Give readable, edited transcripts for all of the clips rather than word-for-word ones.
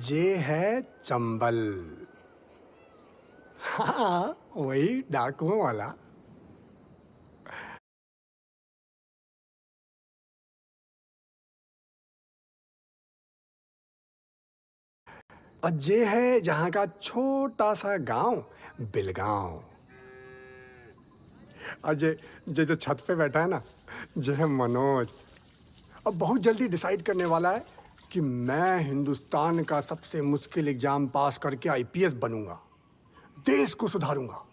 ये है चंबल। हाँ, वही डाकुओं वाला। और ये है जहां का छोटा सा गांव, बिलगांव। और ये जो छत पे बैठा है ना, ये है मनोज। अब बहुत जल्दी डिसाइड करने वाला है कि मैं हिंदुस्तान का सबसे मुश्किल एग्जाम पास करके आईपीएस बनूंगा, देश को सुधारूंगा।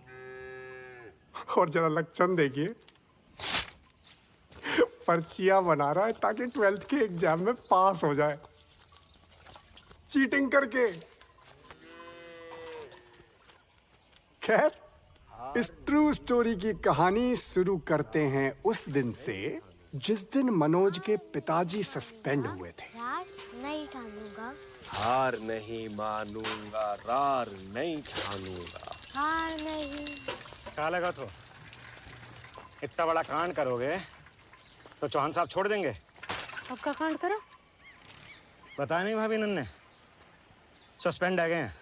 और जरा लक्षण देखिए, पर्चियां बना रहा है ताकि 12th के एग्जाम में पास हो जाए, चीटिंग करके। खैर, इस ट्रू स्टोरी की कहानी शुरू करते हैं उस दिन से जिस दिन मनोज के पिताजी सस्पेंड हुए थे। यार नहीं ठानूंगा, हार नहीं मानूंगा, रार नहीं ठानूंगा। हार नहीं। क्या लगा तो इतना बड़ा कांड करोगे तो चौहान साहब छोड़ देंगे? अब का कांड करो? बताया नहीं भाभी नन्ने, सस्पेंड आ गए हैं।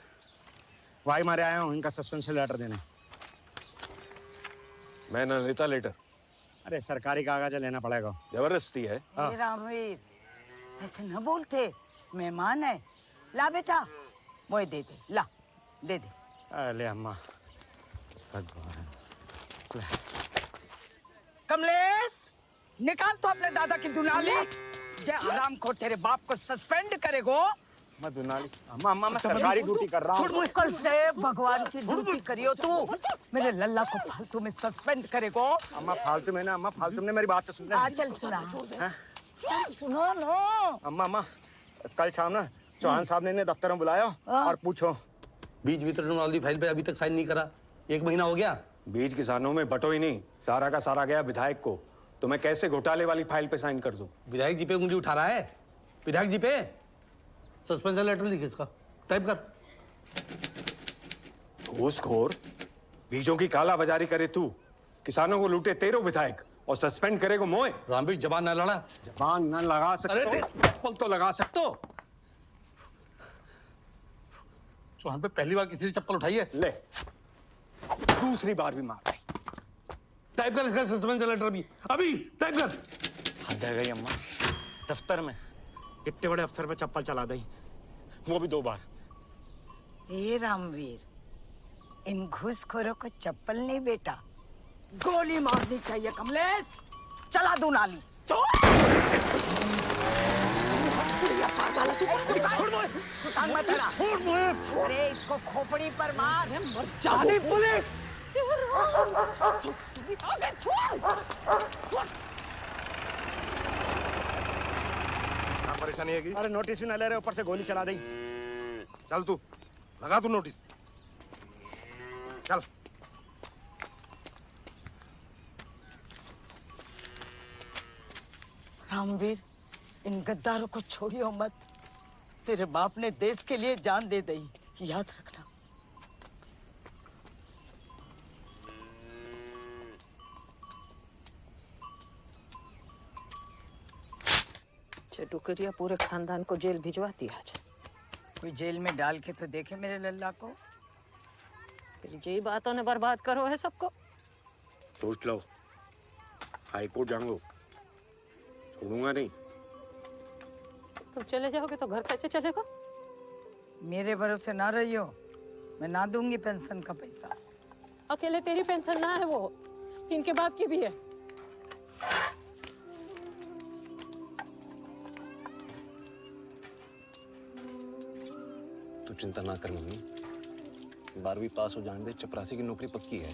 वाई मारे आया हूँ इनका सस्पेंशन लेटर देने। मैं न लेता लेटर। अरे सरकारी कागज लेना पड़ेगा। जबरदस्ती है। रामवीर, ऐसे न बोलते, मेहमान है। ला बेटा, वो दे दे, ला दे दे। अरे अम्मा भगवान। कमलेश, निकाल तो अपने दादा की दुनाली। जय आराम को तेरे बाप को सस्पेंड करेगो। मैं दुनाली अम्मा अम्मा मैं सरकारी ड्यूटी कर रहा हूँ। कल से भगवान की ड्यूटी करियो तू। मेरे लल्ला को फालतू में सस्पेंड करेगो। अम्मा फालतू में ना, अम्मा फालतू में मेरी बात तो सुन ले। चल सुना, चल सुनो नो। अम्मा अम्मा कल शाम ना चौहान साहब ने इन्हें दफ्तर में बुलाया और पूछो। बीज वितरण वाली फाइल पे अभी तक साइन नहीं करा, 1 महीना हो गया। बीज किसानों में बटो ही नहीं, सारा का सारा गया विधायक को। तो मैं कैसे घोटाले वाली फाइल पे साइन कर दूं? विधायक जी पे उंगली उठा रहा है। विधायक जी पे सस्पेंशन लेटर लिख इसका, टाइप कर। घूसखोर, बीजों की काला बाजारी करे तू, किसानों को लूटे तेरो विधायक और सस्पेंड करेगो मोए। रामवीर जबान ना लड़ा। जबान न लगा सकते, चप्पल तो लगा सकते हो। चौहान पे पहली बार किसी ने चप्पल उठाई है? ले, दूसरी बार भी मार रही। टाइप कर इसका सस्पेंशन लेटर अभी टाइप कर। हद है गई अम्मा, दफ्तर में इतने बड़े अफसर पे चप्पल चला दी, वो भी 2 बार। ए रामवीर, इन घूसखोरों को चप्पल नहीं बेटा, गोली मारनी चाहिए। कमलेश, चला दू नाली। अरे इसको खोपड़ी पर मार। चांदी पुलिस! क्या परेशानी है? अरे नोटिस भी ना ले रहे, ऊपर से गोली चला दी। चल तू लगा तू नोटिस, चल। रामवीर, इन गद्दारों को छोड़ियो मत। तेरे बाप ने देश के लिए जान दे दी, याद रखना। टुकड़िया पूरे खानदान को जेल भिजवाती आज। कोई जेल में डाल के तो देखे मेरे लल्ला को। फिर यही बातों ने बर्बाद करो है सबको। सोच लो, हाई कोर्ट जाऊंगा, छोड़ूंगा नहीं। तुम चले जाओगे तो घर कैसे चलेगा? मेरे भरोसे ना रहियो, मैं ना दूंगी पेंशन का पैसा। अकेले तेरी पेंशन ना है, वो इनके बाप की भी है। तू चिंता ना कर मम्मी, 12वीं पास हो जाने दे, चपरासी की नौकरी पक्की है।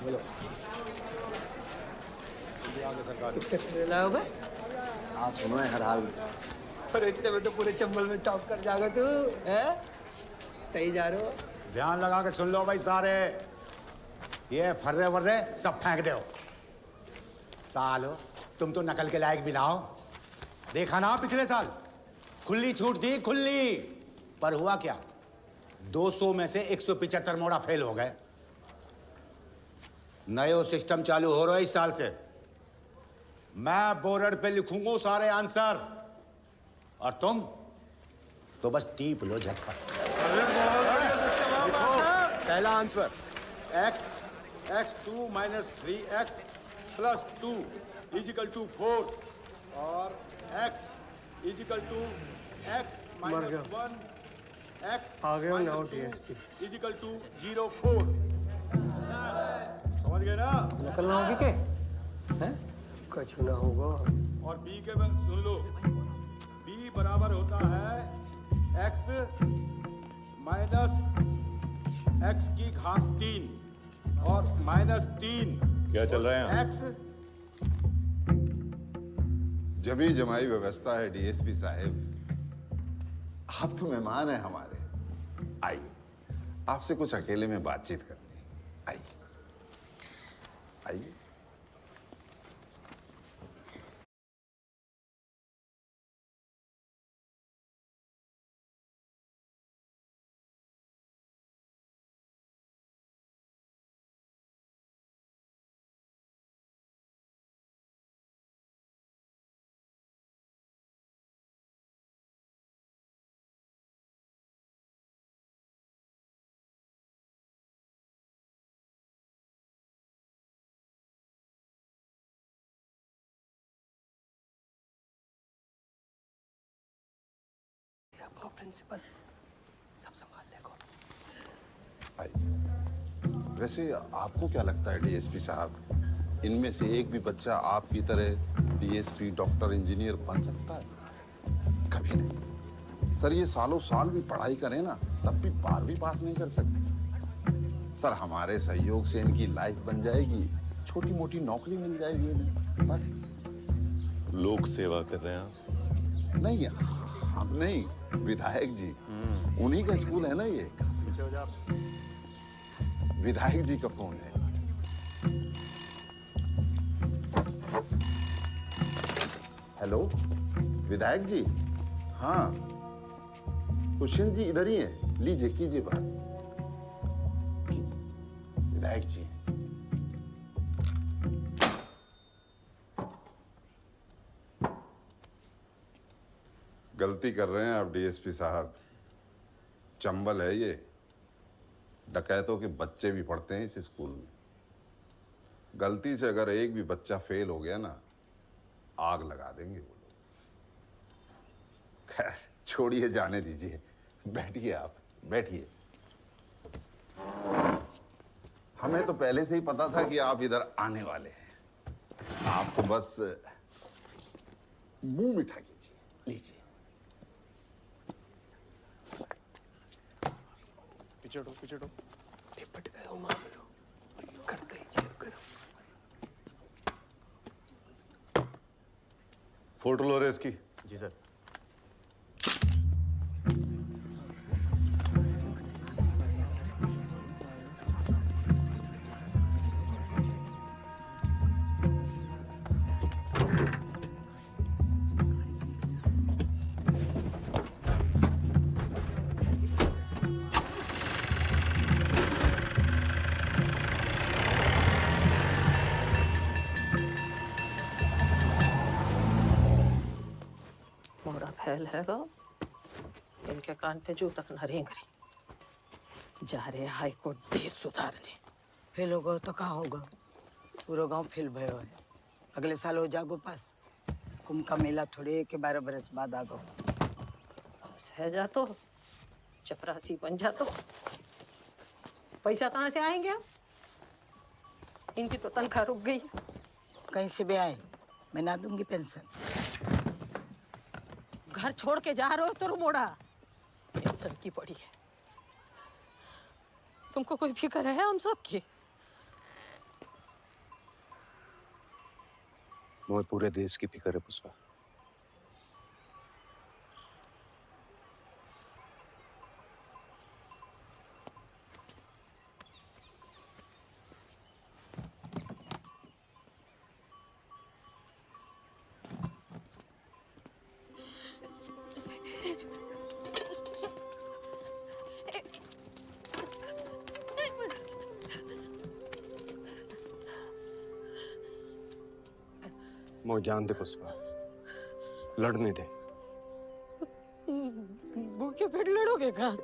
बोलो। हाँ सुनो है हर हाल। पर इतने में तो पूरे चंबल में टॉप कर जाएगा तू, है? सही जा रहे हो? ध्यान लगा के सुन लो भाई सारे, ये फर्रे वर्रे सब फेंक दो। सालो तुम तो नकल के लायक भी ना हो। देखा ना पिछले साल खुली छूट थी, खुली, पर हुआ क्या? 200 में से 175 मोड़ा फेल हो गए। नयो सिस्टम चालू हो रहा है इस साल से। मैं बोर्ड पे लिखूंगा सारे आंसर और तुम तो बस टीप लो झटका। पहला answer x2 minus 3x plus 2 equal to 4 और x equal to x minus 1 x आ गया now DSP। Is equal to 0 4। समझ गए ना? निकलना होगी के हैं? कुछ ना होगा। और b के बाद सुन लो, b बराबर होता है x माइनस x की घात 3 और माइनस 3। क्या चल रहा है? x जब ही जमाई व्यवस्था है डीएसपी साहब। आप तो मेहमान हैं हमारे। आइए, आपसे कुछ अकेले में बातचीत करनी है। आइए आइए। आपको प्रिंसिपल सब संभाल लेगा। आइए। वैसे आपको क्या लगता है डीएसपी साहब, इनमें से एक भी बच्चा आपकी तरह डीएसपी, डॉक्टर, इंजीनियर बन सकता है? कभी नहीं सर। ये सालों साल भी पढ़ाई करें ना, तब भी 12वीं पास नहीं कर सकते सर। हमारे सहयोग से इनकी लाइफ बन जाएगी, छोटी मोटी नौकरी मिल जाएगी इन्हें, बस। लोक सेवा कर रहे हैं आप? नहीं, हम नहीं, विधायक जी। उन्हीं का स्कूल है ना ये। विधायक जी का फोन है। हेलो विधायक जी। हाँ, कुशन जी इधर ही हैं। लीजिए, कीजिए बात। कीजिए। विधायक जी। गलती कर रहे हैं आप डीएसपी साहब। चंबल है ये। डकैतों के बच्चे भी पढ़ते हैं इस स्कूल में। गलती से अगर एक भी बच्चा फेल हो गया ना, आग लगा देंगे वो लोग। खैर छोड़िए, जाने दीजिए। बैठिए, आप बैठिए। हमें तो पहले से ही पता था कि आप इधर आने वाले हैं। आप तो बस मुंह मीठा कीजिए। लीजिए। पीछे हटो। निपट गए हो मामलो, करते ही चेक करो। फोटो लो रे इसकी। जी सर। मोरा फैल हैगा, इनके कान पे जू तक न रेंगरी। जा रहे हाई कोर्ट देश सुधारने। फेल होगा तो कहाँ होगा? पूरा गांव फेल भयो है। अगले साल हो जागो पास। कुंभ का मेला थोड़े के 12 बरस बाद आगो। सह जा तो, चपरासी बन जा तो। पैसा कहाँ से आएंगे अब? इनकी तो तनख्वाह रुक गई। कहीं से भी आए, मैं ना दूंगी पेंशन। घर छोड़ के जा रहे हो तो मोड़ा पेंशन की पड़ी है। तुमको कोई फिक्र है हम सब की? मुझे पूरे देश की फिक्र है पुष्पा। मुझे जान दे पुष्पा, लड़ने दे। गांव के पेट लड़ोगे का?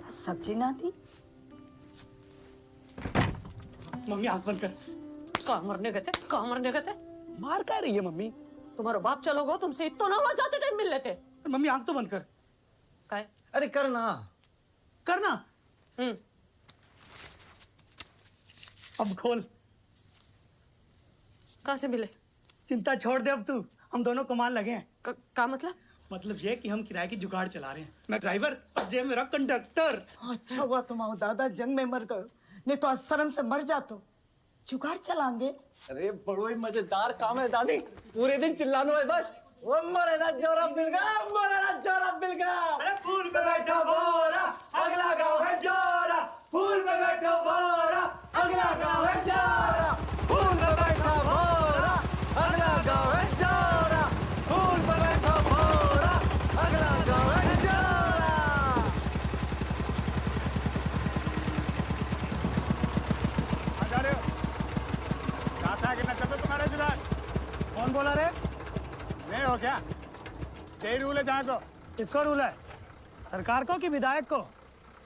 सब्जी ना दी? मम्मी आंख बंद कर। कहाँ मरने गए थे? कहाँ मरने गए थे? मार क्या रही है मम्मी? तुम्हारा बाप चलोगो तुमसे इतना ना हो जाते थे मिल लेते। मम्मी आंख तो बंद कर। काय? अरे करना करना। अब खोल। कहाँ से मिले? चिंता छोड़ दे अब तू, हम दोनों कमाल लगे हैं। का मतलब? मतलब ये कि हम किराए की जुगाड़ चला रहे हैं। मैं ड्राइवर और ये मेरा कंडक्टर। अच्छा हुआ तुम्हारा दादा जंग में मर गए, नहीं तो आज शर्म से मर जातो। जुगाड़ चलाएंगे। अरे बड़ो ही मजेदार काम है दादी, पूरे दिन चिल्लाना है बस। वो मरे ना जोरा बिलगा, मरे ना जोरा बिलगा। अरे फूल पे बैठा बोरा, अगला गाँव है जोरा। फूल पे बैठा बोरा, अगला गाँव है जोरा। फूल पे बैठा बोरा, अगला गाँव है जोरा। फूल पे बैठा बोरा, अगला गाँव है जोरा। आ जा रहे हो? चाहता है कि न चलो तुम्हारे जुगाड़। कौन बोला रे? नहीं हो क्या? यही रूल है जहाँ को। किसको रूल है? सरकार को कि विधायक को?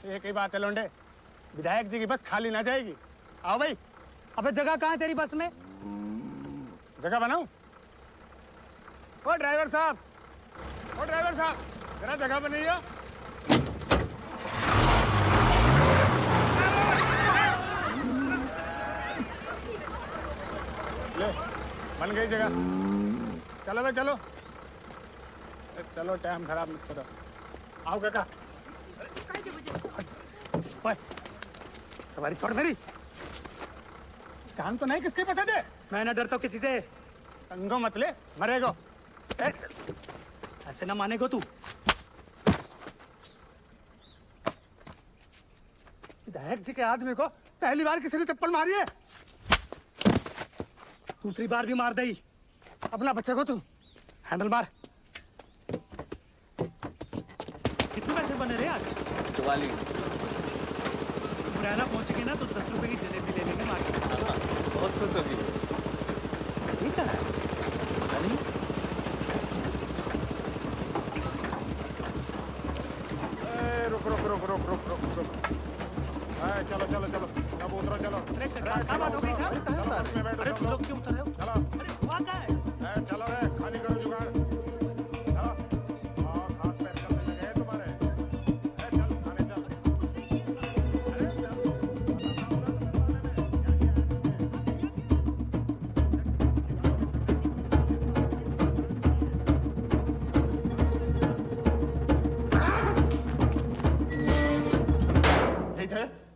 एक ही बात है लोंडे, विधायक जी की बस खाली ना जाएगी। आओ भाई। अबे जगह कहाँ है तेरी बस में? जगह बनाऊं? ओ ड्राइवर साहब, ओ ड्राइवर साहब, जरा जगह बनाइए। ले, बन गई जगह। चलो भाई चलो। चलो टाइम खराब मत करो। आओ काका। ओए, सवारी छोड़ मेरी। जान तो नहीं किसके पसंद है? मैं ना डरता किसी से। अंगो मत ले, मरेगो। ऐसे ना मानेगो तू। विधायक जी के आदमी को पहली बार किसी ने चप्पल मारी है, दूसरी बार भी मार दई। अपना बच्चे को तू हैंडल मार। कितने पैसे बने रहे आज? 44। मुरैना पहुंचेंगे ना तो 10 रुपए की जलेबी ले लेंगे मार्केट में। बहुत खुश होगी। ठीक है। पता नहीं। रुक रुक रुक रुक रुक रुक रुक। चलो चलो चलो, अब उतरो चलो। अरे क्या बात हो गई साहब? अरे तुम लोग क्यों उतर रहे हो? चलो। अरे हुआ क्या है? चलो रे, खाली करो जुगाड़। चलो। बहुत हाथ पैर चलने लगे हैं तुम्हारे। अरे चल, खाने चल। अरे चल।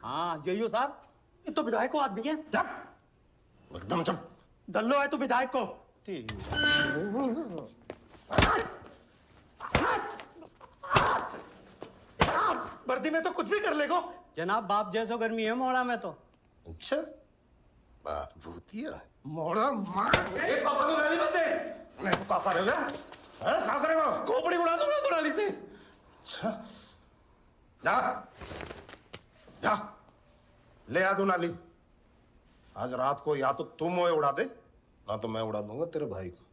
हाँ जेईओ साहब, ये तो विधायक को आदमी है। एकदम चुप। दल्लो है तो विधायक को। वर्दी में तो कुछ भी कर लेगो। जनाब बाप जैसो गर्मी है मोड़ा में तो। अच्छा बाप भूतिया मोड़ा मार। ए पापा को गाली मत दे। मैं तो क्या करेगा? हैं? क्या करेगा? खोपड़ी उड़ा दूंगा तो नाली से। अच्छा जा जा ले आ दो नाली। आज रात को या तो तुम मोए उड़ा दे, ना तो मैं उड़ा दूंगा तेरे भाई को।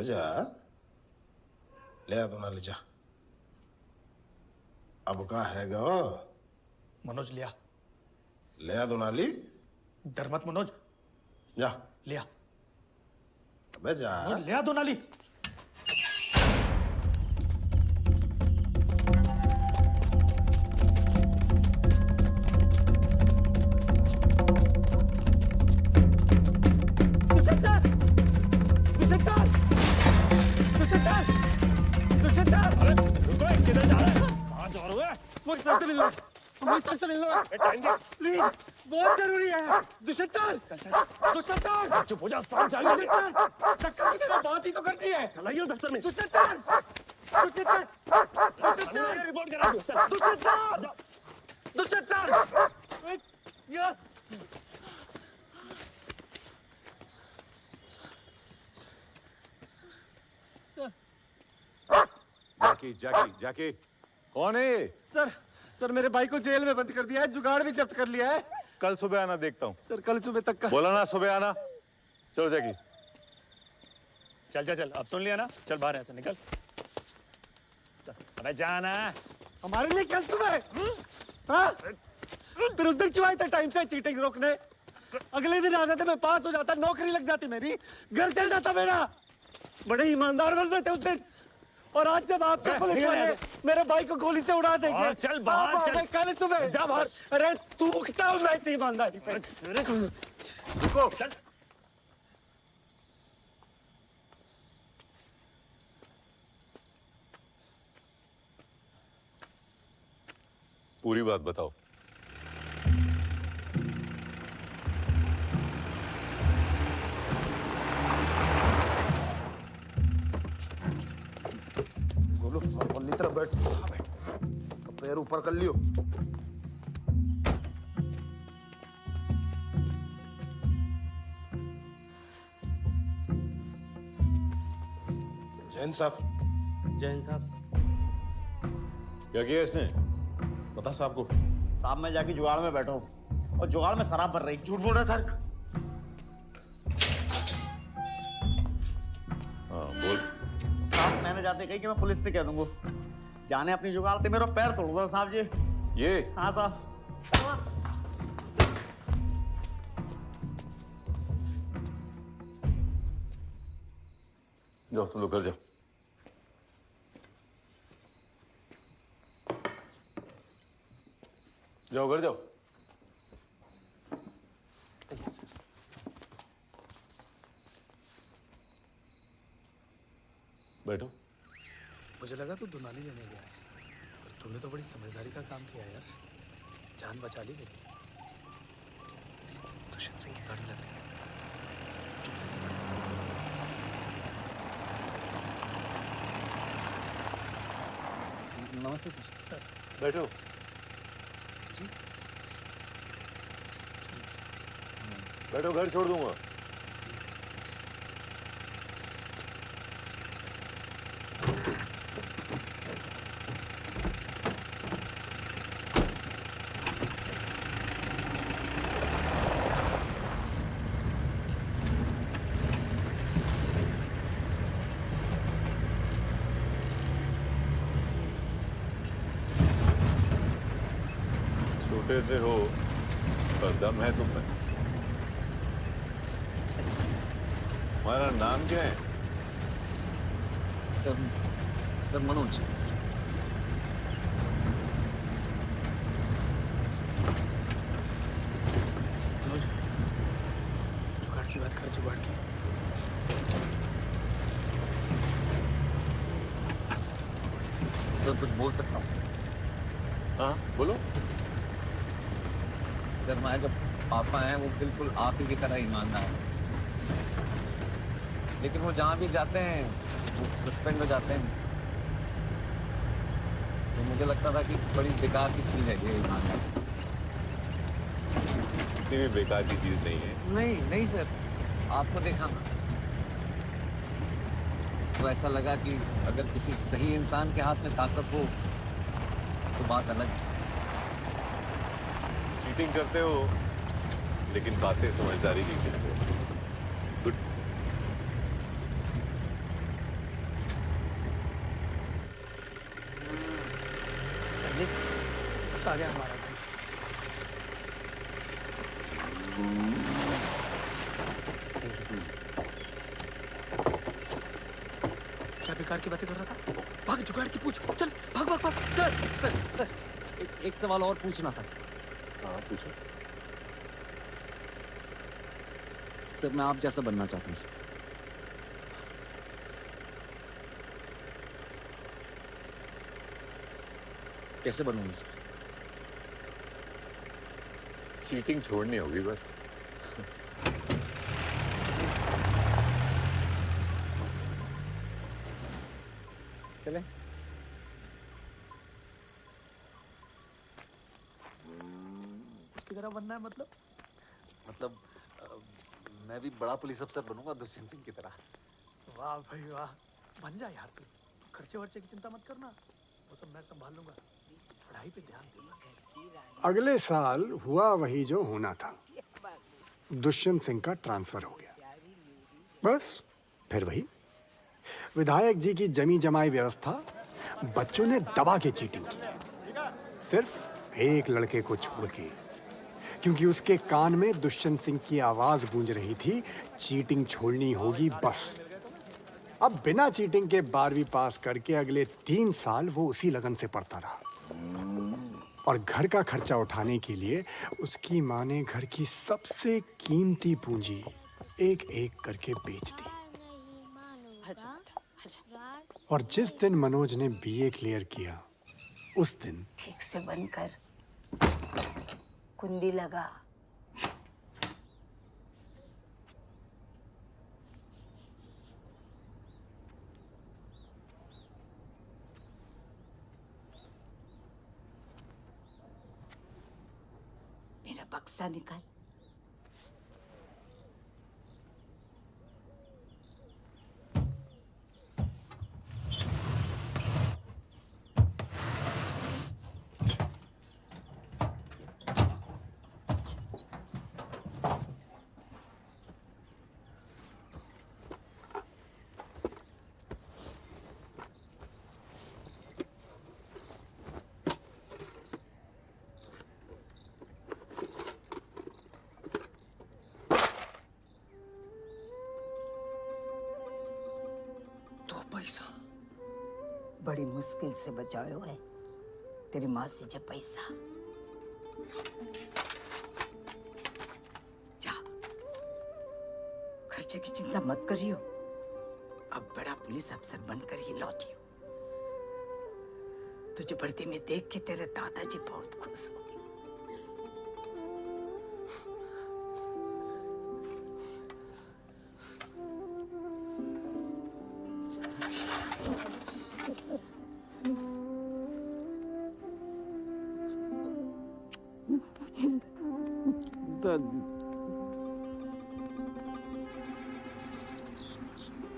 जा ले आ दो नाली जा। अब कहाँ है गो? मनोज लिया। ले आ दो नाली। डर मत मनोज। जा लिया। अबे जा। मनोज ले आ दो नाली। वो सर से मिल रहा। मुझे सर से मिलना है प्लीज, बहुत जरूरी है। दुष्यंत सर, दुष्यंत सर, चुप हो जा, साथ जाइए। दुष्यंत सर, चक्कर की तरह बात ही तो करनी है। लाइए दफ्तर में। Dushyant sir, Dushyant sir, Dushyant sir, report करा दो। दुष्यंत सर, दुष्यंत सर, जैकी जैकी जैकी, कौन है ये? सर मेरे भाई को जेल में बंद कर दिया है, जुगाड़ भी जब्त कर लिया है। कल सुबह आना, देखता हूँ। सर कल सुबह तक का। बोला ना सुबह आना। चलो जैकी। चल चल चल, अब सुन लिया ना, चल बाहर ऐसे निकल। अबे जाना हमारे लिए कल सुबह। हाँ? फिर उस दिन क्यों आए थे टाइम से चीटिंग रोकने? अगले दिन आ जाते, मैं पास हो जाता, नौकरी लग जाती मेरी, घर चल जाता मेरा। बड़े ईमानदार बन रहे थे उस दिन, और आज जब आपके पुलिस वाले मेरे भाई को गोली से उड़ा देंगे। चल बाहर चल, कल सुबह जा बाहर। अरे तूखता हूँ मैं इतनी ईमानदारी पे। रुको। चल। पूरी बात बताओ। बोलो, अपनी तरफ बैठ। पैर ऊपर कर लियो। जैन साहब। जैन साहब। क्या किया इसने? बता साहब को। साहब मैं जाके जुगाड़ में बैठा हूँ और जुगाड़ में शराब भर रही। झूठ बोल रहा सर। हाँ बोल। साहब मैंने जाते कही कि मैं पुलिस से कह दूंगा, जाने अपनी जुगाड़ थे, मेरा पैर तोड़ दो साहब जी। ये? हाँ साहब। जाओ तुम लोग घर जाओ। जाओ घर जाओ। बैठो। मुझे लगा तू दुनाली लेने गया है, पर तूने तो बड़ी समझदारी का काम किया यार, जान बचा ली मेरी। दुष्यंत सिंह की गाड़ी लग रही है। नमस्ते सर। बैठो। जी। बैठो, घर छोड़ दूंगा। छोटे से हो पर दम है तुम में। तुम्हारा नाम क्या है? सर मनोज। जुगाड़ की बात कर, जुगाड़ की। सर कुछ बोल सकता हूँ? हाँ बोलो। सर हमारे जो पापा हैं वो बिल्कुल आप ही की तरह ईमानदार हैं, लेकिन वो जहाँ भी जाते हैं वो सस्पेंड हो जाते हैं। तो मुझे लगता था कि बड़ी बेकार की चीज़ है ये ईमानदार। इतनी भी बेकार की चीज नहीं है। नहीं सर, आपको देखा ना तो ऐसा लगा कि अगर किसी सही इंसान के हाथ में ताकत हो तो बात अलग है। चीटिंग करते हो लेकिन बातें समझदारी की करते हो। गुड। सर जी बस आ गया हमारा घर। क्या बेकार की बातें कर रहा था? भाग, जुगाड़ की पूछ। चल भाग भाग भाग। सर एक सवाल और पूछना था। हाँ पूछो। सर मैं आप जैसा बनना चाहता हूँ सर। कैसे बनूंगा सर? चीटिंग छोड़नी होगी बस। चले। उसकी तरह बनना है मतलब मैं भी बड़ा पुलिस अफसर बनूंगा दुष्यंत सिंह की तरह। वाह भाई वाह, बन जा यार तू। खर्चे वर्चे की चिंता मत करना, वो सब मैं संभाल लूंगा। पढ़ाई पे ध्यान दे बस। अगले साल हुआ वही जो होना था। दुष्यंत सिंह का ट्रांसफर हो गया। बस फिर वही विधायक जी की जमी जमाई व्यवस्था। बच्चों ने दबा के चीटिंग की, सिर्फ एक लड़के को छोड़ के, क्योंकि उसके कान में दुष्यंत सिंह की आवाज गूंज रही थी, चीटिंग छोड़नी होगी बस। अब बिना चीटिंग के 12वीं पास करके अगले 3 साल वो उसी लगन से पढ़ता रहा और घर का खर्चा उठाने के लिए उसकी माँ ने घर की सबसे कीमती पूंजी एक एक करके बेच दी। और जिस दिन मनोज ने बीए क्लियर किया, उस दिन ठीक से बंद कर, कुंडी लगा। मेरा बक्सा निकाल। बड़ी मुश्किल से बचायो है तेरी माँ से जब पैसा। जा, खर्चे की चिंता मत करियो। अब बड़ा पुलिस अफसर बनकर ही लौटियो। तुझे वर्दी में देख के तेरे दादाजी बहुत खुश हो।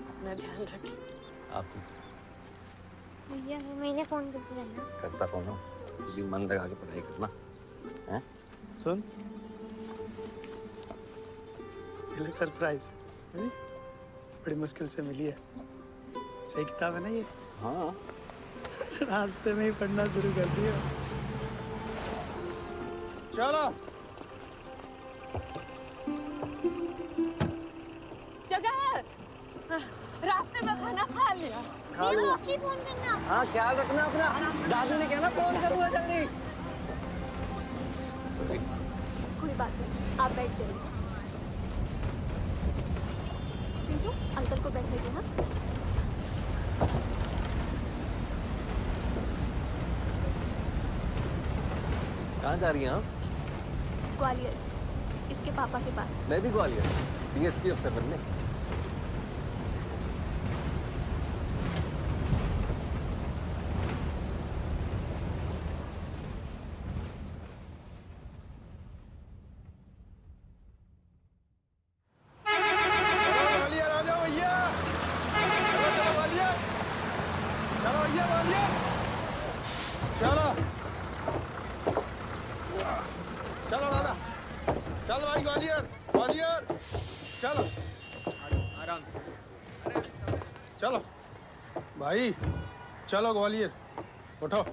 अपना ध्यान रखिए। आप भैया मैंने फोन कर दिया ना। करता रहूँगा, भी मन लगा के पढ़ाई करना है। सुन, ये सरप्राइज बड़ी मुश्किल से मिली है। सही किताब है ना ये? हाँ, रास्ते में ही पढ़ना शुरू कर दिया। चलो। जगह है, रास्ते में खाना खा लिया। मौसी फोन करना। हाँ, ख्याल रखना अपना। दादू ने कहना फोन करूँगा जल्दी। सॉरी। कोई बात नहीं, आप बैठ जाइए। चिंटू, अंकल को बैठने दे। हाँ, कहाँ जा रही हैं आप? ग्वालियर, इसके पापा के पास। मैं भी ग्वालियर, डीएसपी अफसर बनने। चलो दादा, चल भाई ग्वालियर, ग्वालियर, चलो आराम से, चलो भाई, चलो ग्वालियर, उठो।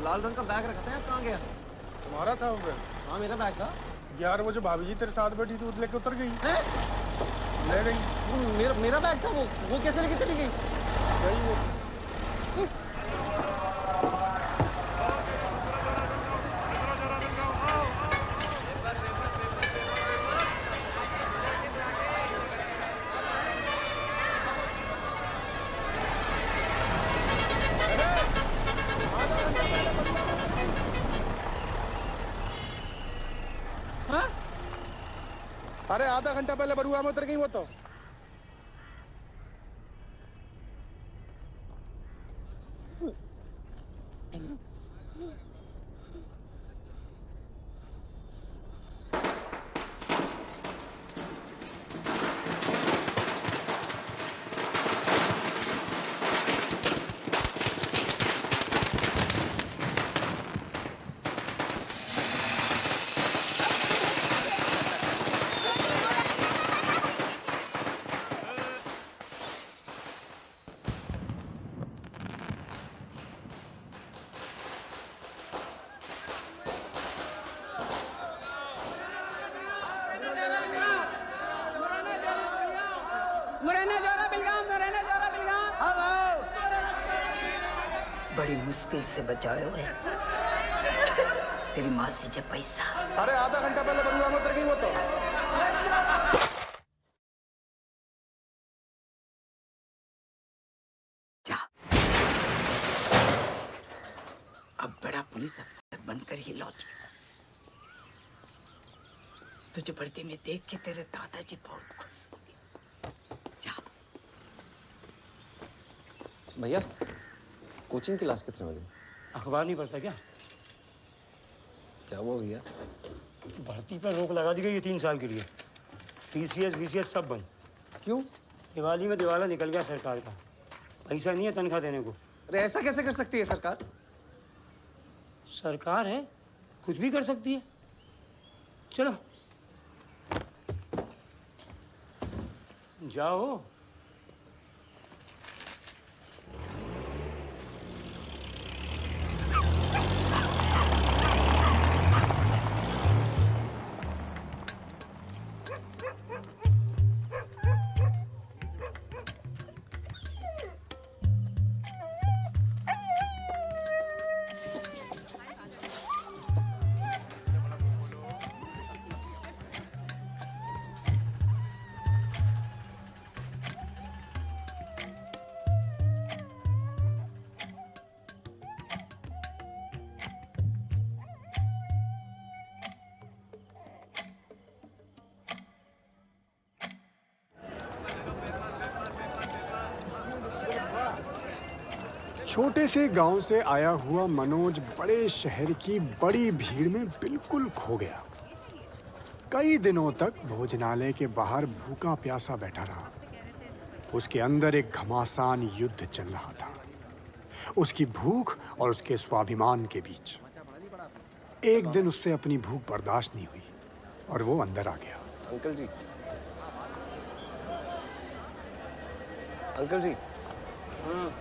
लाल रंग का बैग रखा था, कहाँ गया? तुम्हारा था वो? हाँ, मेरा बैग था यार। वो जो भाभी जी तेरे साथ बैठी थी, लेके उतर गई। ले गई। मेरा बैग था वो कैसे लेके चली गई? गई वो। अरे आधा घंटा पहले बरुआ में उतर गई वो तो। बड़ी मुश्किल से बचाए हुए तेरी मासी से पैसा। अरे आधा घंटा पहले बरुआ में उतर गई वो तो। जा, अब बड़ा पुलिस अफसर बनकर ही लौटी। तुझे वर्दी में देख के तेरे दादाजी बहुत खुश होंगे। जा। भैया कोचिंग क्लास कितने बजे? अखबार नहीं पढ़ता क्या? क्या हुआ भैया? भर्ती पर रोक लगा दी गई है 3 साल के लिए। टीसीएस बीसीएस सब बंद। क्यों? दिवाली में दिवाला निकल गया सरकार का। पैसा नहीं है तनख्वाह देने को। अरे ऐसा कैसे कर सकती है सरकार? सरकार है, कुछ भी कर सकती है। चलो जाओ। छोटे से गांव से आया हुआ मनोज बड़े शहर की बड़ी भीड़ में बिल्कुल खो गया। कई दिनों तक भोजनालय के बाहर भूखा प्यासा बैठा रहा। उसके अंदर एक घमासान युद्ध चल रहा था, उसकी भूख और उसके स्वाभिमान के बीच। एक दिन उससे अपनी भूख बर्दाश्त नहीं हुई और वो अंदर आ गया। अंकल जी, अंकल जी। हाँ।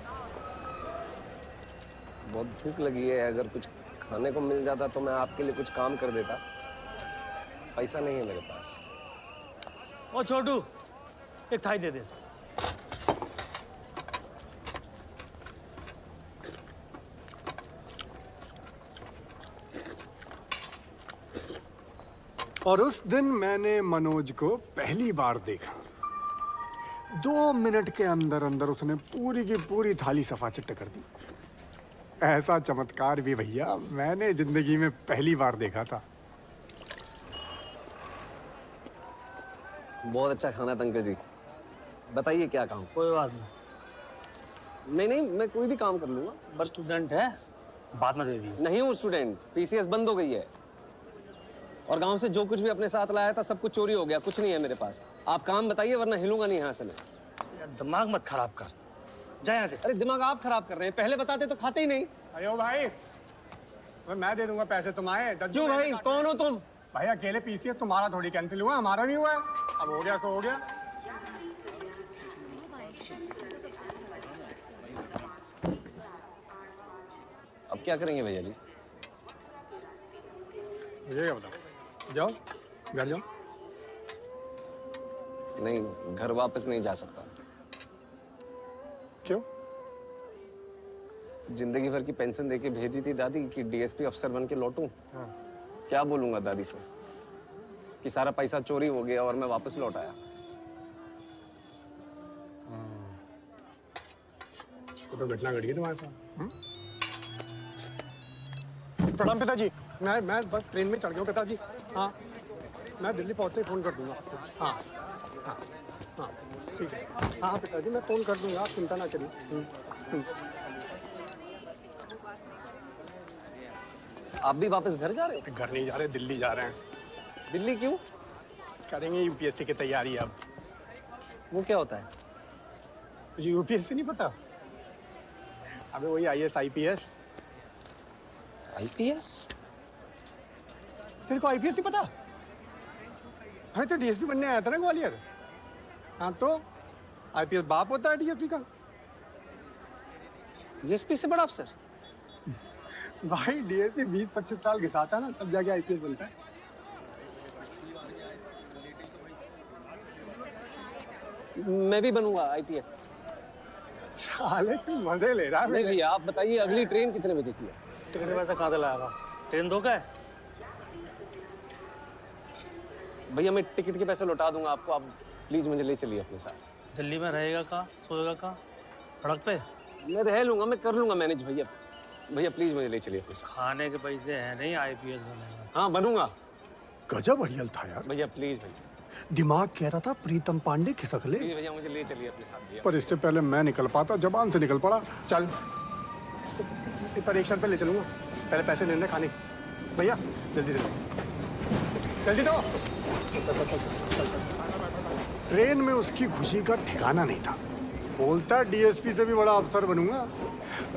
बहुत भूख लगी है, अगर कुछ खाने को मिल जाता तो मैं आपके लिए कुछ काम कर देता। पैसा नहीं है मेरे पास। ओ छोटू, एक थाई दे दे। और उस दिन मैंने मनोज को पहली बार देखा। 2 मिनट के अंदर अंदर उसने पूरी की पूरी थाली सफा चिट्ट कर दी। ऐसा चमत्कार भी भैया मैंने जिंदगी में पहली बार देखा था। बहुत अच्छा खाना था अंकल जी। बताइए क्या काम? कोई बात नहीं। नहीं नहीं, मैं कोई भी काम कर लूंगा। बस स्टूडेंट है, बाद में दे दिए। नहीं हूँ स्टूडेंट, पीसीएस बंद हो गई है और गांव से जो कुछ भी अपने साथ लाया था सब कुछ चोरी हो गया। कुछ नहीं है मेरे पास। आप काम बताइए वरना हिलूंगा नहीं यहाँ से मैं। दिमाग मत खराब कर, जा यहाँ से। अरे दिमाग आप खराब कर रहे हैं, पहले बताते तो खाते ही नहीं। अयो भाई, मैं दे दूंगा पैसे तुम्हारे। क्यों भाई, कौन हो तुम? भाई अकेले पीसीएस तुम्हारा थोड़ी कैंसिल हुआ, हमारा भी हुआ है। अब हो गया सो हो गया। अब क्या करेंगे भैया जी? मुझे क्या बताओ, जाओ घर जाओ। नहीं, घर वापस नहीं जा सकता। क्यों? जिंदगी भर की पेंशन देके भेजी थी दादी कि डीएसपी अफसर बन के लौटूं। क्या बोलूंगा दादी से कि सारा पैसा चोरी हो गया और मैं वापस लौट आया। तो घटना घट गई तुम्हारे साथ। प्रणाम पिताजी। मैं बस ट्रेन में चढ़ गया पिताजी। हाँ मैं दिल्ली पहुंचते ही फ़ोन कर दूंगा आपको। हाँ हाँ हाँ ठीक है। हाँ पिताजी मैं फ़ोन कर दूंगा, आप चिंता ना करिए। आप भी वापस घर जा रहे हो? घर नहीं जा रहे, दिल्ली जा रहे हैं। दिल्ली क्यों? करेंगे यूपीएससी की तैयारी अब। वो क्या होता है? मुझे यूपीएससी नहीं पता? अबे वही आईएएस आईपीएस। आईपीएस? तेरे को आईपीएस नहीं पता? अरे तो डीएसपी बनने आया था ना ग्वालियर। हाँ तो आईपीएस बाप होता है डीएसपी का। डीएसपी से बड़ा अफसर? भाई डीएसपी 20-25 साल घिसाता है ना, तब जाके आईपीएस बनता है। मैं भी बनूंगा आईपीएस। साले तू मजे ले रहा है। नहीं भैया, आप बताइए अगली ट्रेन कितने बजे की है? टिकट पैसा कहाँ से लाएगा? ट्रेन दो क्या है? भैया मैं टिकट के पैसे लौटा दूंगा आपको, आप प्लीज मुझे ले चलिए अपने साथ। दिल्ली में रहेगा कहाँ, सोएगा कहाँ? सड़क पे? मैं रह लूंगा, मैं कर लूंगा मैनेज भैया। भैया प्लीज मुझे ले चलिए अपने साथ। खाने के पैसे हैं नहीं, आईपीएस बनेगा। हाँ बनूंगा। गजब अड़ियल था यार। भैया प्लीज भैया। दिमाग कह रहा था प्रीतम पांडे खिसक ले, प्लीज भैया मुझे ले चलिए अपने साथ भैया। पर इससे पहले मैं निकल पाता, जबान से निकल पड़ा। चल पर एक शर्त पे ले चलूंगा, पहले पैसे देने खाने। भैया जल्दी जल्दी जल्दी दो। ट्रेन में उसकी खुशी का ठिकाना नहीं था। बोलता डीएसपी से भी बड़ा अफसर बनूंगा,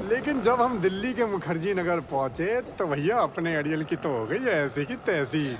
लेकिन जब हम दिल्ली के मुखर्जी नगर पहुंचे तो भैया अपने अड़ियल की तो हो गई ऐसी की तैसी।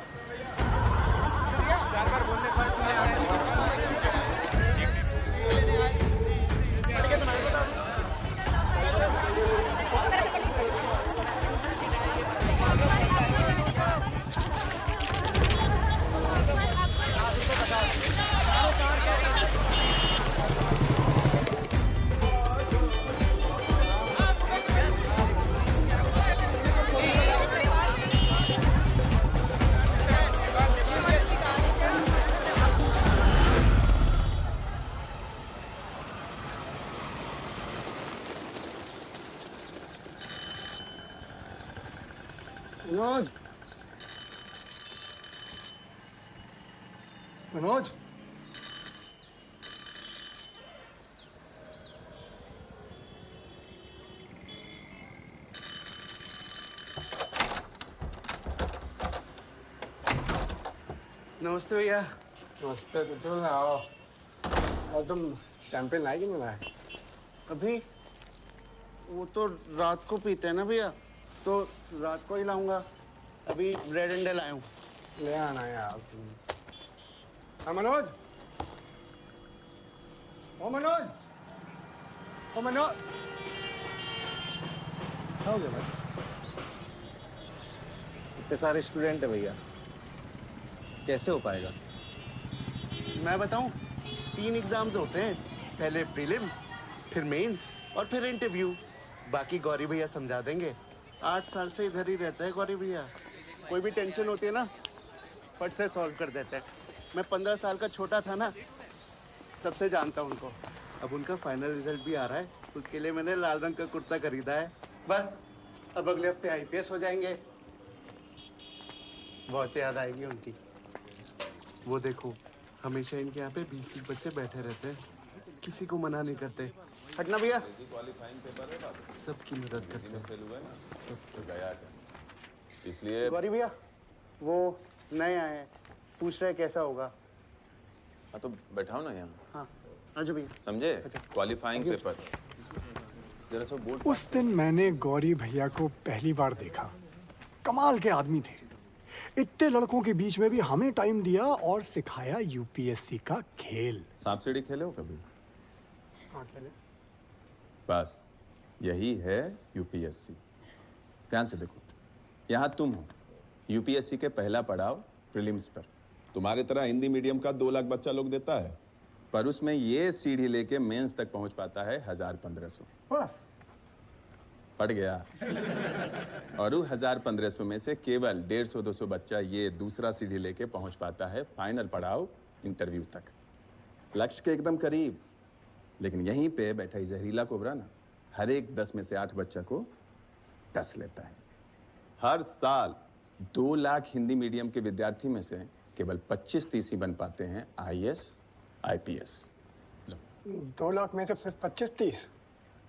मनोज मनोज नमस्ते भैया। नमस्ते। तो आओ। और तुम शैंपेन लाए कि नहीं लाए? अभी वो तो रात को पीते हैं ना भैया, तो रात को ही लाऊंगा। अभी ब्रेड एंड लाया हूँ। ले आना यार। हाँ मनोज, ओ मनोज, ओ मनोज। हो गया भाई। इतने सारे स्टूडेंट है भैया, कैसे हो पाएगा? मैं बताऊँ, 3 एग्जाम्स होते हैं, पहले प्रीलिम्स, फिर मेंस और फिर इंटरव्यू। बाकी गौरी भैया समझा देंगे। 8 साल से इधर ही रहता है गौरी भैया। कोई भी टेंशन होती है ना, फट से सॉल्व कर देते हैं। मैं 15 साल का छोटा था ना, तब से जानता हूँ उनको। अब उनका फाइनल रिजल्ट भी आ रहा है, उसके लिए मैंने लाल रंग का कुर्ता खरीदा है। बस अब अगले हफ्ते आईपीएस हो जाएंगे। बहुत याद आएगी उनकी। वो देखो, हमेशा इनके यहाँ पे 20-30 बच्चे बैठे रहते हैं, किसी को मना नहीं करते। हटना भैया, सबकी मदद करते हैं। इसलिए गौरी भैया वो नए आए हैं, पूछ रहे कैसा होगा। हाँ तो बैठाओ ना यहाँ। हाँ आजो भैया। समझे? क्वालिफाइंग पेपर जरा सा बोर्ड। उस दिन मैंने गौरी भैया को पहली बार देखा। कमाल के आदमी थे। इतने लड़कों के बीच में भी हमें टाइम दिया और सिखाया यूपीएससी का खेल। सांप सीढ़ी खेले हो कभी? हाँ खेले। बस यही है यूपीएससी। ध्यान से देखो, यहाँ तुम हो, यूपीएससी के पहला पड़ाव प्रीलिम्स पर। तुम्हारे तरह हिंदी मीडियम का 2 लाख बच्चा लोग देता है, पर उसमें ये सीढ़ी लेके मेंस तक पहुंच पाता है 1000-1500। बस पड़ गया। और 1000-1500 में से केवल 150-200 बच्चा ये दूसरा सीढ़ी लेके पहुंच पाता है फाइनल पड़ाव इंटरव्यू तक। लक्ष्य के एकदम करीब। लेकिन यहीं पे बैठा ही जहरीला कोबरा ना, हर एक 10 में से 8 बच्चा को टस लेता है। हर साल 2 लाख हिंदी मीडियम के विद्यार्थी में से केवल 25-30 ही बन पाते हैं IAS, IPS। 2 लाख में से सिर्फ 25-30।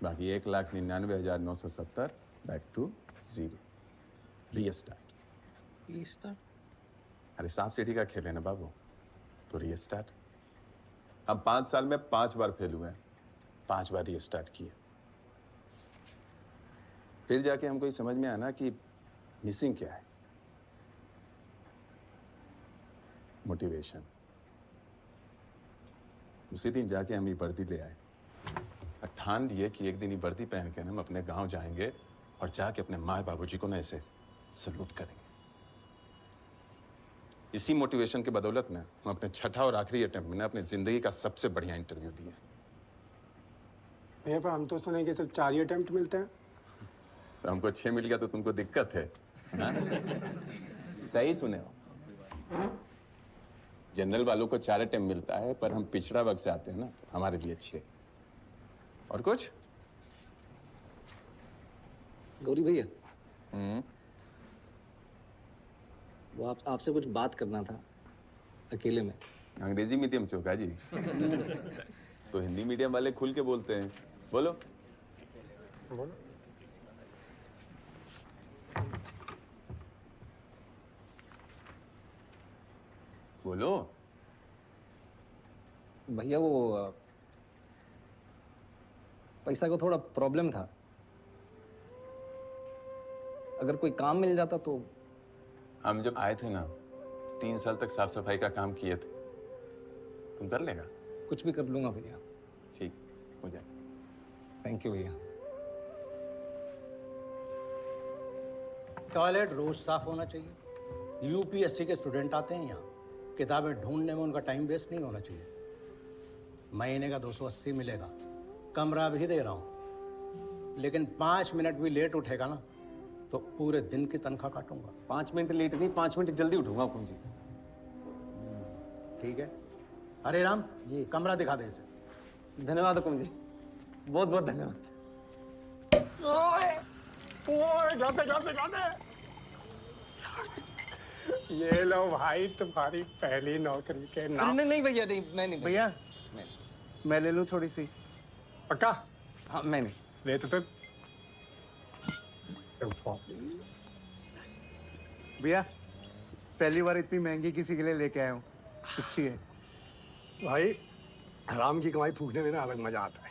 बाकी 1,99,970 बैक टू 0। रीस्टार्ट। अरे सांप सीढ़ी का खेल है ना बाबू, तो रीस्टार्ट। हम 5 साल में 5 बार फेल हुए हैं, 5 बार रीस्टार्ट किए। फिर जाके हमको ये समझ में आया ना कि मिसिंग क्या है। मोटिवेशन। उसी दिन जाके हम ये वर्दी ले आए और ठान लिए कि एक दिन ये वर्दी पहन के हम अपने गांव जाएंगे और जाके अपने माँ बाबूजी को ना ऐसे सलूट करेंगे। इसी मोटिवेशन के बदौलत ना हम अपने छठा और आखिरी अटेम्प्ट में ना अपनी जिंदगी का सबसे बढ़िया इंटरव्यू दिए। भैया पर हम तो सुने कि सिर्फ 4 ही अटेम्प्ट मिलते हैं। तो हमको 6 मिल गया तो तुमको दिक्कत है ना? सही सुने हो। जनरल वालों को 4 अटेम्प्ट मिलता है, पर हम पिछड़ा वर्ग से आते हैं ना, तो हमारे लिए 6। और कुछ गौरी भैया, वो आपसे कुछ बात करना था अकेले में। अंग्रेजी मीडियम से होगा जी? तो हिंदी मीडियम वाले खुल के बोलते हैं। बोलो। बोलो। भैया वो पैसा का थोड़ा प्रॉब्लम था, अगर कोई काम मिल जाता तो। हम जब आए थे ना 3 साल तक साफ सफाई का काम किए थे, तुम कर लेगा? कुछ भी कर लूंगा भैया। ठीक हो जाए। थैंक यू भैया। टॉयलेट रोज साफ होना चाहिए। यूपीएससी के स्टूडेंट आते हैं यहाँ, किताबें ढूंढने में उनका टाइम वेस्ट नहीं होना चाहिए। महीने का 280 मिलेगा, कमरा भी दे रहा हूँ, लेकिन 5 मिनट भी लेट उठेगा ना तो पूरे दिन की तनख्वाह काटूंगा। 5 मिनट लेट नहीं, 5 मिनट जल्दी उठूंगा हुकुम जी। ठीक है। हरे राम जी, कमरा दिखा दे इसे। धन्यवाद हुकुम जी, बहुत बहुत धन्यवाद। गाते। ये लो भाई तुम्हारी पहली नौकरी के नाम। नहीं भैया, नहीं मैं नहीं भैया, मैं ले लूं थोड़ी सी? पक्का? हाँ मैं नहीं। ले तो भैया पहली बार इतनी महंगी किसी के लिए लेके आया हूँ, अच्छी है। भाई हराम की कमाई फूकने में ना अलग मजा आता है।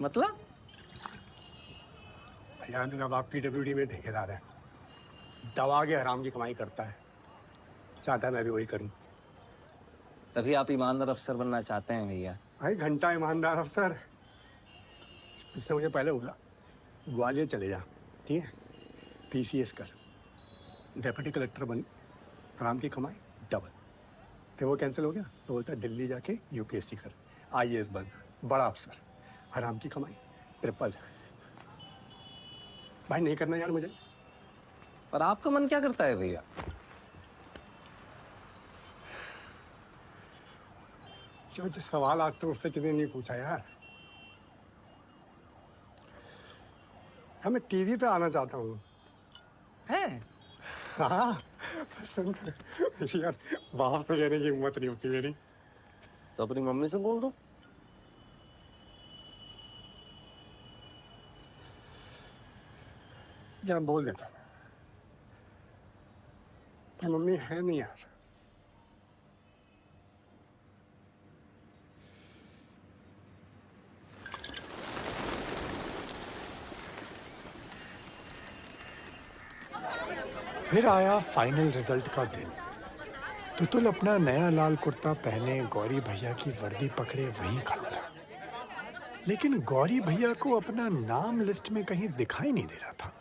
मतलब? भैया मेरा बाप PWD में ठेकेदार है, दबा के हराम की कमाई करता है, चाहता है मैं भी वही करूं। तभी आप ईमानदार अफसर बनना चाहते हैं भैया। भाई घंटा ईमानदार अफसर। इसने मुझे पहले बोला ग्वालियर चले जा, ठीक है, PCS कर, डेप्यूटी कलेक्टर बन, हराम की कमाई डबल। फिर वो कैंसिल हो गया तो बोलता है दिल्ली जाके UPSC कर, IAS बन, बड़ा अफसर, हराम की कमाई ट्रिपल। भाई नहीं करना यार मुझे। पर आपका मन क्या करता है भैया? जो सवाल आज तो उससे किसी ने नहीं पूछा यार। हाँ मैं TV पे आना चाहता हूँ। हैं? हाँ सुन यार, बाप से कहने की हिम्मत नहीं होती मेरी। तो अपनी मम्मी से बोल दो। यार बोल देता मैं, मम्मी है नहीं यार। फिर आया फाइनल रिजल्ट का दिन। तुतुल अपना नया लाल कुर्ता पहने गौरी भैया की वर्दी पकड़े वहीं खड़ा था, लेकिन गौरी भैया को अपना नाम लिस्ट में कहीं दिखाई नहीं दे रहा था।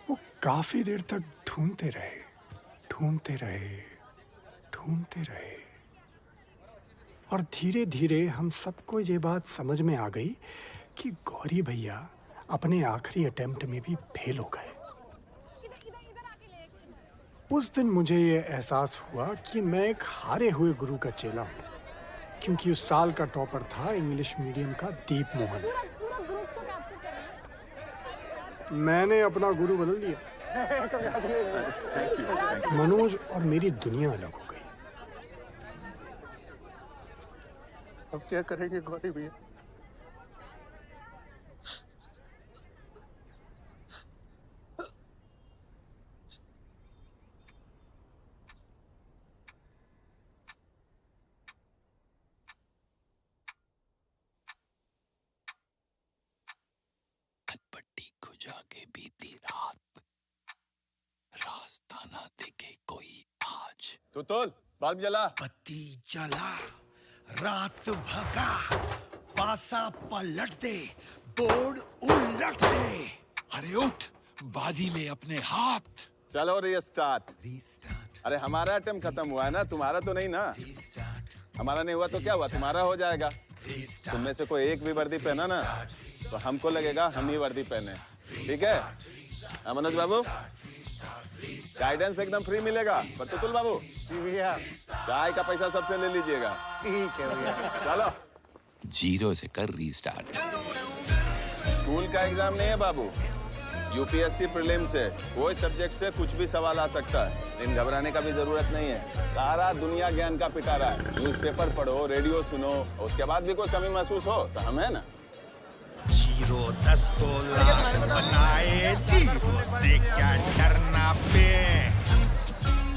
वो काफी देर तक ढूंढते रहे और धीरे धीरे हम सबको ये बात समझ में आ गई कि गौरी भैया अपने आखिरी अटेम्प्ट में भी फेल हो गए। उस दिन मुझे ये एहसास हुआ कि मैं एक हारे हुए गुरु का चेला हूँ, क्योंकि उस साल का टॉपर था इंग्लिश मीडियम का दीप मोहन। मैंने अपना गुरु बदल दिया। मनोज और मेरी दुनिया अलग हो गई। अब क्या करेंगे गौरी भैया? जाके बीती रात, रास्ता ना देखे कोई आज। तू तोल, बल्ब जला। बत्ती जला, रात भगा, पासा पलट दे, बोर्ड उलट दे। अरे उठ, बाजी ले अपने हाथ। चलो रीस्टार्ट। अरे हमारा अटेम्प्ट खत्म हुआ है ना, तुम्हारा तो नहीं ना। हमारा नहीं हुआ तो क्या हुआ, तुम्हारा हो जाएगा। तुम में से कोई एक भी वर्दी पहना ना तो हमको लगेगा हम ही वर्दी पहने। ठीक है मनोज बाबू? गाइडेंस एकदम फ्री मिलेगा। प्रतुल बाबू भैया चाय का पैसा सबसे ले लीजिएगा। ठीक है भैया। चलो जीरो से कर रीस्टार्ट। स्कूल का एग्जाम नहीं है बाबू, यूपीएससी प्रीलिम से कोई सब्जेक्ट से कुछ भी सवाल आ सकता है। लेकिन घबराने का भी जरूरत नहीं है। सारा दुनिया ज्ञान का पिटारा है। न्यूज़पेपर पढ़ो, रेडियो सुनो, उसके बाद भी कोई कमी महसूस हो तो हम है ना। 0-10 को लाख बनाए, जीरो से क्या डरना बे।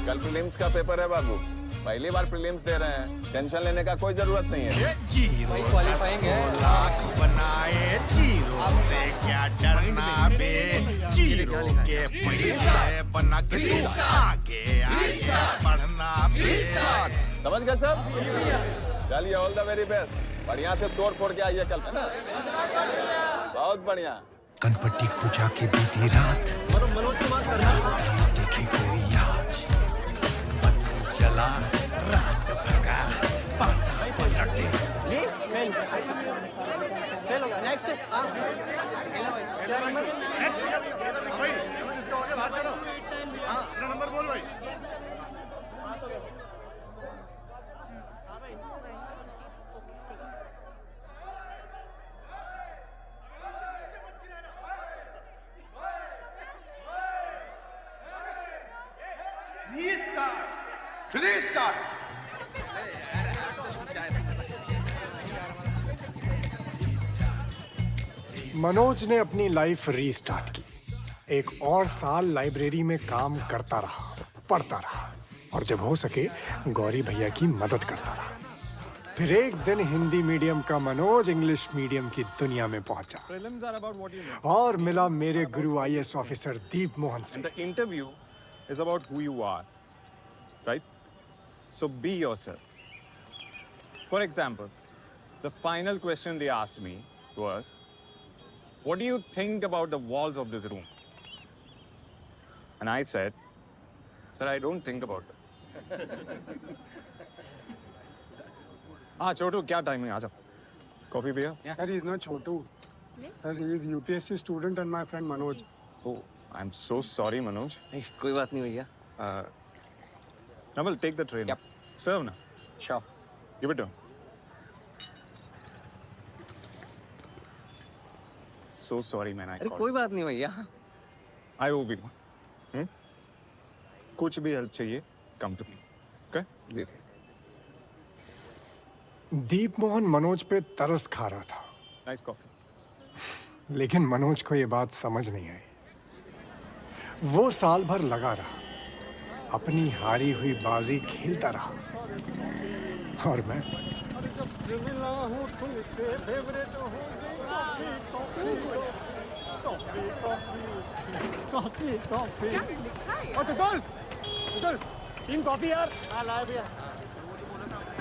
कल प्रीलिम्स का पेपर है बाबू, पहली बार प्रीलिम्स दे रहे हैं, टेंशन लेने का कोई जरूरत नहीं है। 0-10 को लाख बनाए, जीरो से क्या डरना बे। जीरो के पैसे बना के तू आगे आगे बढ़ना बे। समझ गए सब? चलिए ऑल द वेरी बेस्ट। बढ़िया से तोड़ फोड़ के आइए कल, है ना? बहुत बढ़िया। कनपट्टी को जाके बीती रात, मनोज कुमार सर रास्ता न देखे कोई आज। बत्ती जला, रात भगा, पासा पलटे। जी फेल होगा। नेक्स्ट क्या नंबर? भाई इसका हो गया, बाहर चलो। हाँ अपना नंबर बोल भाई। मनोज ने अपनी लाइफ रीस्टार्ट की। एक और साल लाइब्रेरी में काम करता रहा, पढ़ता रहा और जब हो सके गौरी भैया की मदद करता रहा। फिर एक दिन हिंदी मीडियम का मनोज इंग्लिश मीडियम की दुनिया में पहुंचा और मिला मेरे गुरु आईएएस ऑफिसर दीप मोहन से। The interview is about who you are, right? So be yourself. For example, the final question they asked me was, what do you think about the walls of this room? And I said, sir, I don't think about it. हाँ छोटू, क्या timing? आ जाओ। Coffee भैया? Sir, he is not Chotu. Sir, he is UPSC student and my friend Manoj. Oh, I'm so sorry, Manoj. कोई बात नहीं भैया। Namal, take the tray. Yep. Serve na. Sure. Give it to him. So sorry, man. I अरे called. कोई बात नहीं भैया। I owe you. कुछ भी हेल्प चाहिए, come to me. Okay? जी। दीप मोहन मनोज पे तरस खा रहा था, Nice coffee. लेकिन मनोज को ये बात समझ नहीं आई। वो साल भर लगा रहा, अपनी हारी हुई बाजी खेलता रहा और मैं तीन कॉफी यार। हाँ लाए भैया।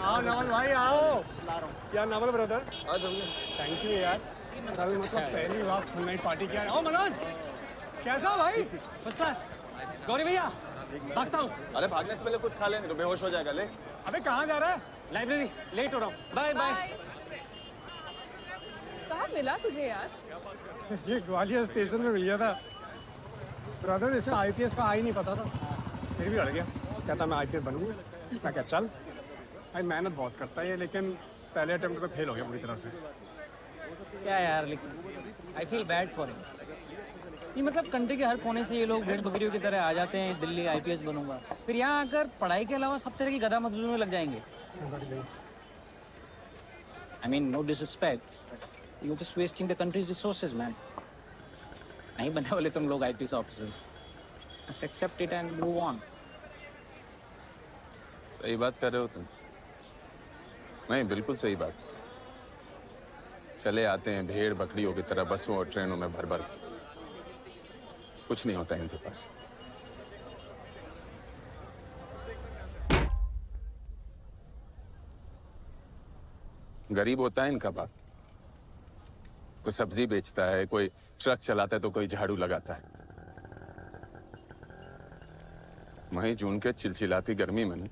आओ नवल भाई आओ। ला रहा हूँ यार नवल ब्रदर, थैंक यू यार। कल मतलब पहली बार फुल नाइट पार्टी किया। आओ मनोज, कैसा भाई? First class. गौरी भैया भागता हूँ। अरे भागने से पहले कुछ खा लेंगे तो बेहोश हो जाएगा। ले अबे कहाँ जा रहा है? लाइब्रेरी, लेट हो रहा हूँ। Bye bye. कहाँ मिला तुझे यार? ये ग्वालियर स्टेशन में मिल गया था। ब्रदर इसे आईपीएस का आई नहीं पता था, फिर भी अड़ गया। कहता मैं आईपीएस बनूंगा। मैं क्या चल भाई, मेहनत बहुत करता है ये, लेकिन पहले अटेम्प्ट में फेल हो गया पूरी तरह से। क्या यार, लेकिन I feel bad for him. ये मतलब कंट्री के हर कोने से ये लोग भेड़ बकरियों की तरह आ जाते हैं, दिल्ली आईपीएस बनूंगा, फिर यहाँ आकर पढ़ाई के अलावा सब तरह की गधा मजदूरी में लग जाएंगे। I mean, no disrespect, you're just wasting the country's resources, man. नहीं बनने वाले तुम लोग IPS officers. Just accept it and move on. सही बात कर रहे हो तुम। नहीं, बिल्कुल सही बात। चले आते हैं भेड़ बकरियों की तरह बसों और ट्रेनों में भर भर। कुछ नहीं होता इनके पास। गरीब होता है इनका बाप। कोई सब्जी बेचता है, कोई ट्रक चलाता है, तो कोई झाड़ू लगाता है। वहीं जून के चिलचिलाती गर्मी में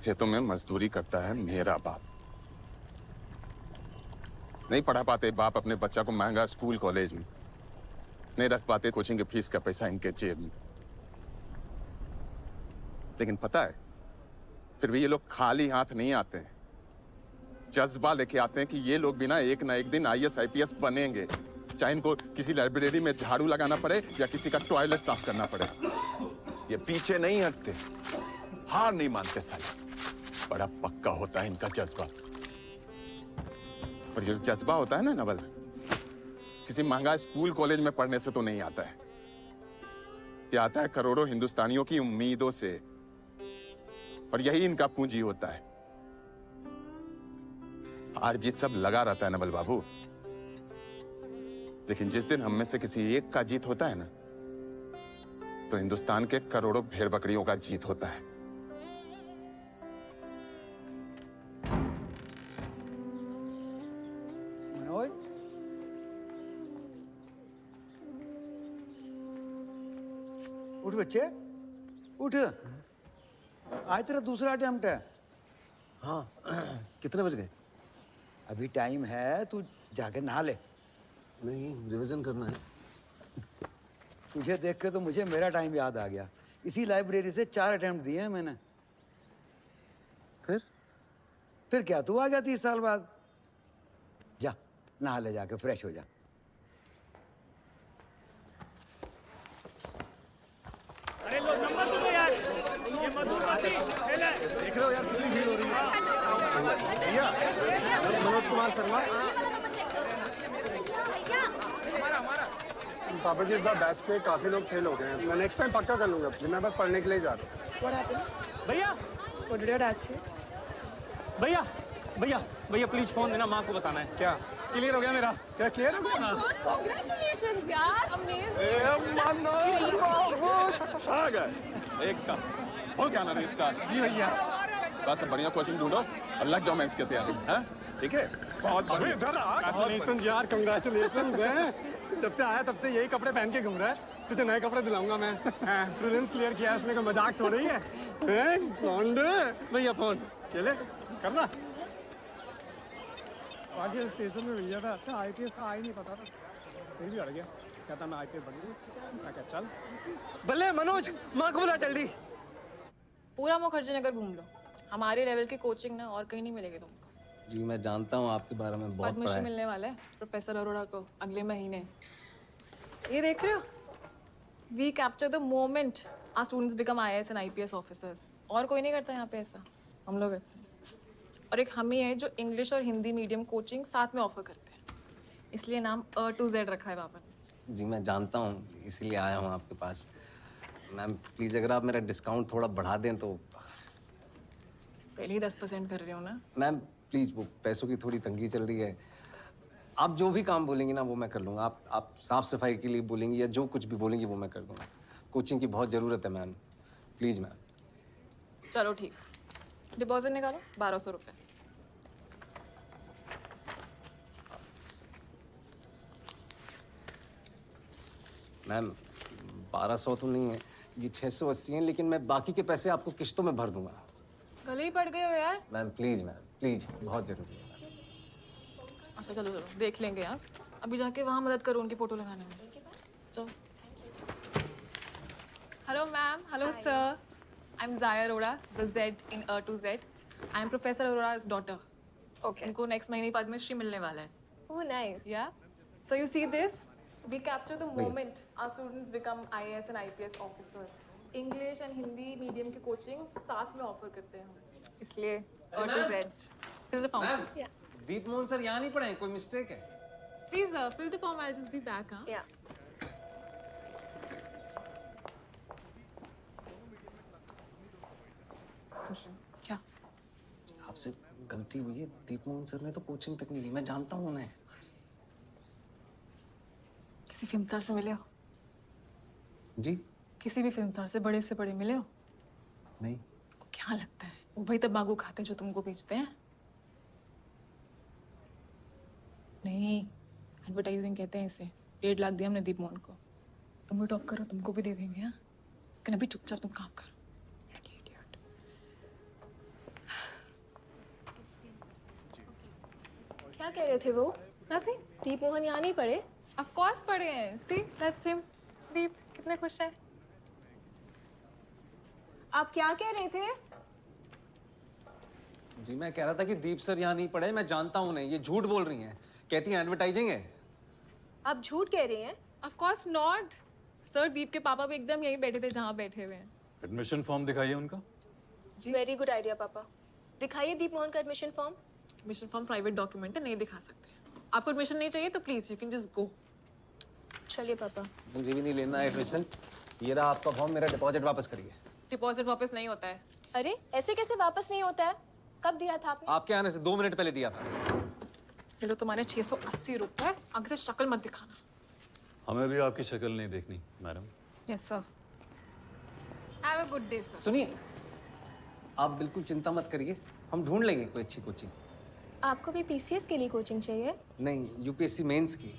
खेतों में मजदूरी करता है मेरा बाप। नहीं पढ़ा पाते बाप अपने बच्चा को महंगा स्कूल कॉलेज में, नहीं रख पाते कोचिंग की फीस का पैसा इनके जेब में। लेकिन पता है, फिर भी ये लोग खाली हाथ नहीं आते हैं। जज्बा लेके आते हैं कि ये लोग भी ना एक दिन आईएएस आईपीएस बनेंगे, चाहे इनको किसी लाइब्रेरी में झाड़ू लगाना पड़े या किसी का टॉयलेट साफ करना पड़े। ये पीछे नहीं हटते, हार नहीं मानते साले। बड़ा पक्का होता है इनका जज्बा। और ये जो जज्बा होता है ना नवल, किसी महंगा स्कूल कॉलेज में पढ़ने से तो नहीं आता है। ये आता है करोड़ों हिंदुस्तानियों की उम्मीदों से, और यही इनका पूंजी होता है। हार जीत सब लगा रहता है नवल बाबू, लेकिन जिस दिन हम में से किसी एक का जीत होता है ना, तो हिंदुस्तान के करोड़ों भेड़ बकरियों का जीत होता है। मनोज, उठ बच्चे, उठ। आज तेरा दूसरा अटेम्प्ट है। हाँ, कितने बज गए? अभी टाइम है, तू जाके नहा ले। नहीं, रिवीजन करना है। तुझे देख के तो मुझे मेरा टाइम याद आ गया। इसी लाइब्रेरी से 4 अटेम्प्ट दिए हैं मैंने। फिर क्या, तू आ गया 30 साल बाद। जा नहा ले, जाके फ्रेश हो जा। अरे लो नंबर तो दो यार, ये मधुमती देख रहे हो यार कितनी भीड़ हो रही है। भैया, मनोज कुमार शर्मा। पापा जी, इस बार बैच के काफी लोग फेल हो गए हैं। मैं नेक्स्ट टाइम पक्का कर लूंगा। मैं बस पढ़ने के लिए जा रहा हूँ। भैया, What did your dad say? भैया भैया भैया प्लीज फोन देना, माँ को बताना है। क्या क्लियर हो गया मेरा? क्या क्लियर हो गया? Congratulations यार, amazing. अच्छा गए एकदम। हो गया ना रिस्टार्ट? जी भैया। बस अब बढ़िया कोचिंग ढूंढो और लग जाओ मैं इसके तैयारी। हाँ ठीक है, बहुत बढ़िया। कंग्रेचुलेशन यार, कंग्रेचुलेशन है। जब से आया तब से यही कपड़े पहन के घूम रहा है। तुझे नए कपड़े दिलाऊंगा मैं। प्रीलिम्स क्लियर किया है उसने, कोई मजाक हो रही है? भैया फोन चले करना। आगे स्टेशन में भैया था। अच्छा आईपीएस का आ ही नहीं पता था, फिर भी अड़ गया। कहता मैं आईपीएस बन गया। चल बल्ले मनोज, माँ को बुला जल्दी। पूरा मुखर्जी नगर घूम लो, हमारे लेवल की कोचिंग ना और कहीं नहीं मिलेगी तुमको। जी मैं जानता हूँ आपके बारे में बहुत पढ़ा पद्मश्री है। मिलने वाला है प्रोफेसर अरोड़ा को अगले महीने। ये देख रहे हो, we capture the moment our students become IAS and IPS officers. और कोई नहीं करता यहाँ पे ऐसा, हम लोग करते हैं। और एक हम ही है जो इंग्लिश और हिंदी मीडियम कोचिंग साथ में ऑफर करते हैं, इसलिए नाम A to Z रखा है पापा ने। जी मैं जानता हूँ, इसीलिए आया हूँ आपके पास। मैम प्लीज़ अगर आप मेरा डिस्काउंट थोड़ा बढ़ा दें तो। पहले ही 10% कर रही हूँ ना। मैम प्लीज़, वो पैसों की थोड़ी तंगी चल रही है। आप जो भी काम बोलेंगी ना वो मैं कर लूँगा। आप साफ सफाई के लिए बोलेंगी या जो कुछ भी बोलेंगी वो मैं कर दूँगा। कोचिंग की बहुत ज़रूरत है मैम, प्लीज़ मैम। चलो ठीक, डिपॉजिट निकालो 1200 रुपये। मैम 1200 तो नहीं है, ये 680 है, लेकिन मैं बाकी के पैसे आपको किश्तों में भर दूंगा। गले ही पड़ गए हो यार। मैम प्लीज़, बहुत ज़रूरी है। अच्छा चलो चलो देख लेंगे यार, अभी जाके वहाँ मदद करो उनकी फोटो लगाने में। चलो। Hello ma'am, hello sir, I am Jaya Arora, the Z in A to Z. I am professor अरोड़ा's daughter. Okay. इनको नेक्स्ट महीने पद्मश्री मिलने वाला है। Oh, nice. Yeah. So you see this? We capture the moment our students become IAS and IPS officers. English and Hindi medium की coaching साथ में offer करते हैं हम. इसलिए A to Z. Fill the form. Yeah. Deep Mohan sir यहाँ नहीं पढ़े हैं, कोई मिस्टेक है? Please fill the form. I'll just be back. Huh? Yeah. क्या? आपसे गलती हुई है। दीप मोहन सर ने तो कोचिंग तक नहीं ली, मैं जानता हूँ उन्हें। किसी फिल्म स्टार से मिले हो? जी? किसी भी फिल्म स्टार से बड़े मिले हो? नहीं। को क्या लगता है वो वही तंबाकू खाते हैं जो तुमको बेचते हैं? नहीं, एडवर्टाइजिंग कहते हैं इसे। 1.5 लाख दिया हमने दीप मोहन को। तुम भी टॉप करो, तुमको भी दे देंगे। हाँ, लेकिन अभी चुपचाप तुम काम करो। क्या कह रहे थे वो? Nothing. दीप मोहन यहाँ नहीं पढ़े? Of course पढ़े हैं। See, that's him. दीप कितने खुश हैं। आप क्या कह रहे थे? जी मैं कह रहा था कि दीप सर यहाँ नहीं पढ़े, मैं जानता हूँ उन्हें। ये झूठ बोल रही हैं, कहती हैं एडवर्टाइजिंग है। आप झूठ कह रही हैं? Of course not. सर दीप के पापा भी एकदम यहीं बैठे थे जहाँ बैठे हुए हैं। एडमिशन फॉर्म दिखाइए उनका। जी वेरी गुड आइडिया पापा। दिखाइए दीप मोहन का admission form. Admission form private document है, नहीं दिखा सकते। आपको एडमिशन नहीं चाहिए तो please you can just go. चलिए पापा। मुझे भी नहीं लेना है एडमिशन। ये रहा आपका फॉर्म, मेरा डिपॉजिट वापस करिए। डिपॉजिट वापस नहीं होता है। अरे ऐसे कैसे वापस नहीं होता है? कब दिया था आपने? आपके आने से 2 मिनट पहले दिया था। ये लो तुम्हारे 680 रुपए। आगे से शक्ल मत दिखाना। हमें भी आपकी शक्ल नहीं देखनी madam. Yes sir. Have a good day sir. सुनिए, आप बिल्कुल चिंता मत करिए, हम ढूंढ लेंगे कोई अच्छी कोचिंग। आपको भी पीसीएस के लिए कोचिंग चाहिए? नहीं, यूपीएससी मेंस की।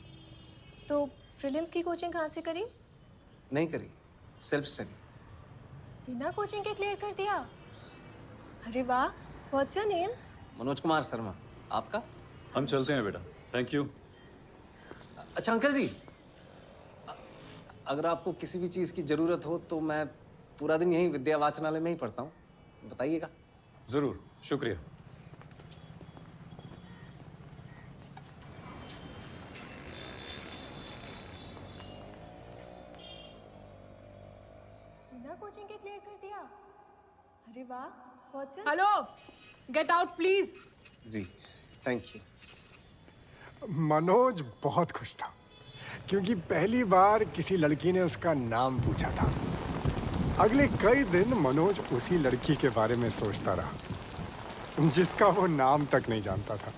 तो प्रीलिम्स की कोचिंग कहाँ से करी? नहीं करी, सेल्फ स्टडी। बिना कोचिंग के क्लियर कर दिया? अरे वाह, what's your name? Manoj Kumar Sharma. आपका? हम चलते हैं बेटा, थैंक यू। अच्छा अंकल जी, अगर आपको किसी भी चीज़ की ज़रूरत हो तो मैं पूरा दिन यहीं विद्या वाचनालय में ही पढ़ता हूँ, बताइएगा। ज़रूर, शुक्रिया। बिना कोचिंग के क्लियर कर दिया? अरे वाह, what's your? Hello, get out please. जी, थैंक यू। मनोज बहुत खुश था क्योंकि पहली बार किसी लड़की ने उसका नाम पूछा था। अगले कई दिन मनोज उसी लड़की के बारे में सोचता रहा जिसका वो नाम तक नहीं जानता था।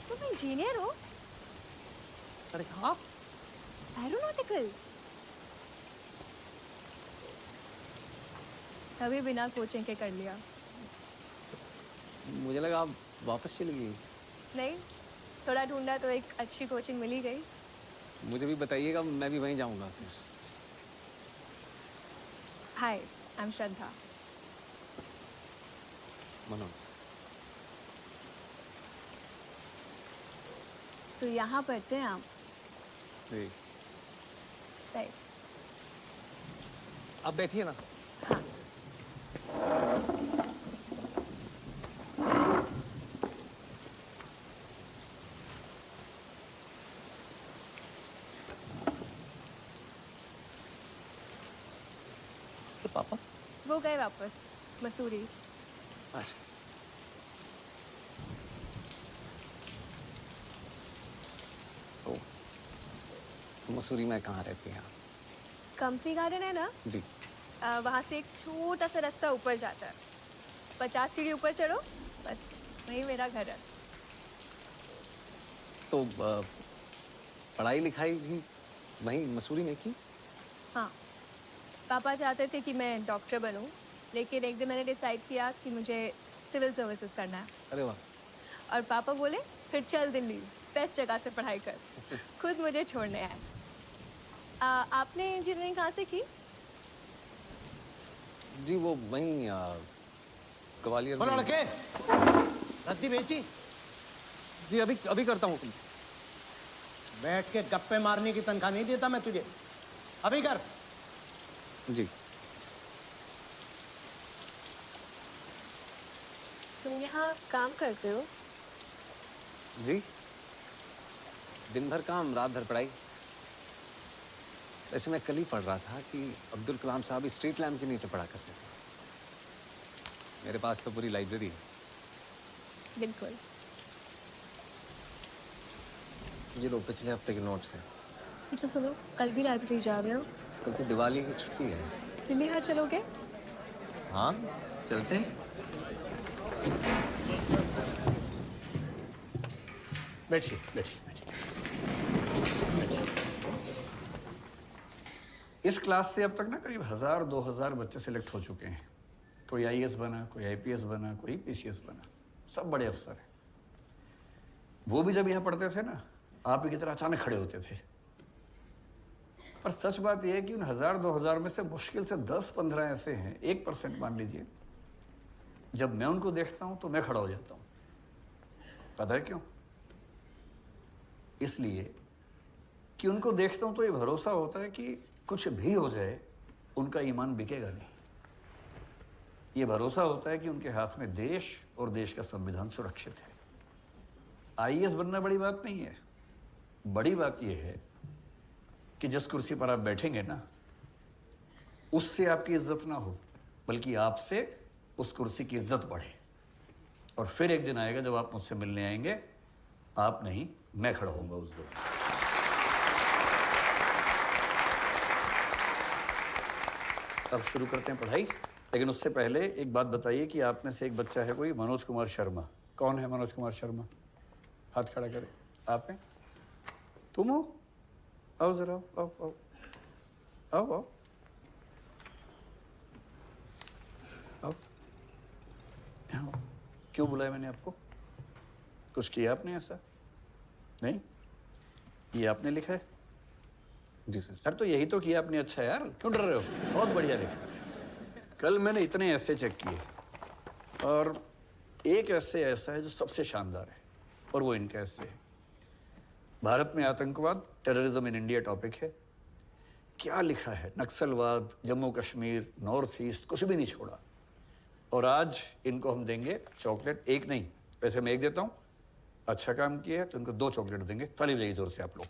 तुम इंजीनियर हो? अरे हाँ, एरोनॉटिकल। तभी बिना कोचिंग के कर लिया। मुझे लगा आप वापस चली गई। नहीं, थोड़ा ढूंढा तो एक अच्छी कोचिंग मिल ही गई। मुझे भी बताइएगा, मैं भी वहीं जाऊंगा फिर। हाय, आई एम श्रद्धा। मनोज। तो यहाँ पढ़ते हैं आप? जी। नाइस। आप बैठिए ना। तो पापा? वो गए वापस मसूरी। अच्छा। तो मसूरी में कहाँ रहती हैं आप? कंपनी गार्डन है ना? जी। वहाँ से एक छोटा सा रास्ता ऊपर जाता है। 50 सीढ़ी ऊपर चढ़ो, बस वही मेरा घर है। तो पढ़ाई लिखाई भी वहीं मसूरी में की? हाँ, पापा चाहते थे कि मैं डॉक्टर बनूं, लेकिन एक दिन मैंने डिसाइड किया कि मुझे सिविल सर्विसेज करना है। अरे वाह। और पापा बोले फिर चल दिल्ली, बेस्ट जगह से पढ़ाई कर। खुद मुझे छोड़ने आए। आपने इंजीनियरिंग कहाँ से की? जी वो वहीं ग्वालियर बोलो लड़के, रद्दी बेची? जी अभी करता हूँ। बैठ के गप्पे मारने की तनख्वाह नहीं देता मैं तुझे। अभी कर। जी। तुम यहाँ काम करते हो? जी, दिन भर काम रात भर पढ़ाई। वैसे मैं कल ही पढ़ रहा था कि अब्दुल कलाम साहब स्ट्रीट लैम्प के नीचे पढ़ा करते थे। मेरे पास तो पूरी लाइब्रेरी है। बिल्कुल। ये लो पिछले हफ्ते के नोट्स हैं। अच्छा सुनो, कल भी लाइब्रेरी जा रहे हो? कल तो दिवाली की छुट्टी है। दिल्ली हाट चलोगे? हाँ, चलते हैं। बैठिए बैठिए बैठिए। इस क्लास से अब तक ना करीब 1000-2000 बच्चे सिलेक्ट हो चुके हैं। कोई आईएएस बना, कोई आईपीएस बना, कोई पीसीएस बना। सब बड़े अफसर हैं। वो भी जब यहाँ पढ़ते थे ना, आप ही की तरह अचानक खड़े होते थे। पर सच बात यह है कि उन 1000-2000 में से मुश्किल से 10-15 ऐसे हैं, 1% मान लीजिए, जब मैं उनको देखता हूं तो मैं खड़ा हो जाता हूं। पता है क्यों? इसलिए कि उनको देखता हूं तो ये भरोसा होता है कि कुछ भी हो जाए उनका ईमान बिकेगा नहीं। ये भरोसा होता है कि उनके हाथ में देश और देश का संविधान सुरक्षित है। आईएएस बनना बड़ी बात नहीं है। बड़ी बात यह है कि जिस कुर्सी पर आप बैठेंगे ना, उससे आपकी इज्जत ना हो, बल्कि आपसे उस कुर्सी की इज्जत बढ़े। और फिर एक दिन आएगा जब आप मुझसे मिलने आएंगे, आप नहीं मैं खड़ा होऊंगा उस दिन। अब शुरू करते हैं पढ़ाई, लेकिन उससे पहले एक बात बताइए कि आप में से एक बच्चा है कोई मनोज कुमार शर्मा। कौन है मनोज कुमार शर्मा? हाथ खड़ा करें। आप हैं? तुम हो? आओ जरा, आओ आओ आओ आओ आओ। आओ। क्यों बुलाया मैंने आपको? कुछ किया आपने ऐसा? नहीं? ये आपने लिखा है? जी सर। यार तो यही तो किया आपने। अच्छा यार, क्यों डर रहे हो? बहुत बढ़िया लिखा। कल मैंने इतने ऐसे चेक किए और एक ऐसे ऐसा है जो सबसे शानदार है, और वो इनका ऐसे है। भारत में आतंकवाद, टेररिज्म इन इंडिया टॉपिक है। क्या लिखा है? नक्सलवाद, जम्मू कश्मीर, नॉर्थ ईस्ट, कुछ भी नहीं छोड़ा। और आज इनको हम देंगे चॉकलेट, एक नहीं, वैसे मैं एक देता हूँ। अच्छा काम किया है तो इनको 2 चॉकलेट देंगे। ताली बजाइए जोर से आप लोग।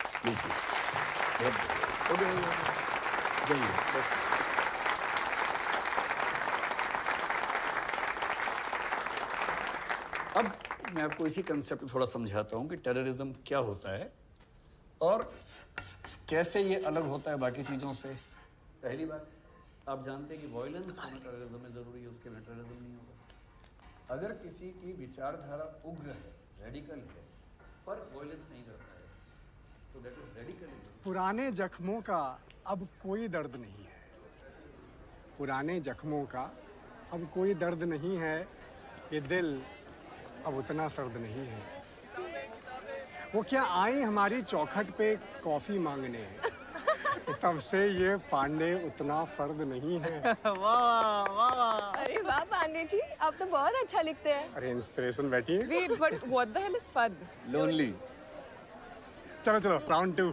अब मैं आपको इसी कंसेप्ट थोड़ा समझाता हूँ कि टेररिज्म क्या होता है और कैसे ये अलग होता है बाकी चीज़ों से। पहली बात, आप जानते हैं कि वॉयलेंस होना टेररिज्म में ज़रूरी है, उसके बिना टेररिज्म नहीं होगा। अगर किसी की विचारधारा उग्र है, रेडिकल है, पर वॉयलेंस नहीं करता है, तो दैट इज रेडिकलिज्म। पुराने जख्मों का अब कोई दर्द नहीं है। पुराने जख्मों का अब कोई दर्द नहीं है। ये दिल अब उतना सर्द नहीं है। वो क्या आई हमारी चौखट पे कॉफी मांगने, तब से ये पांडे उतना फर्द नहीं है। वाह वाह। अरे वाह पांडे जी, आप तो बहुत अच्छा लिखते हैं। अरे इंस्पिरेशन बैठी है। Wait, but what the hell is fun? Lonely. चलो चलो, round 2।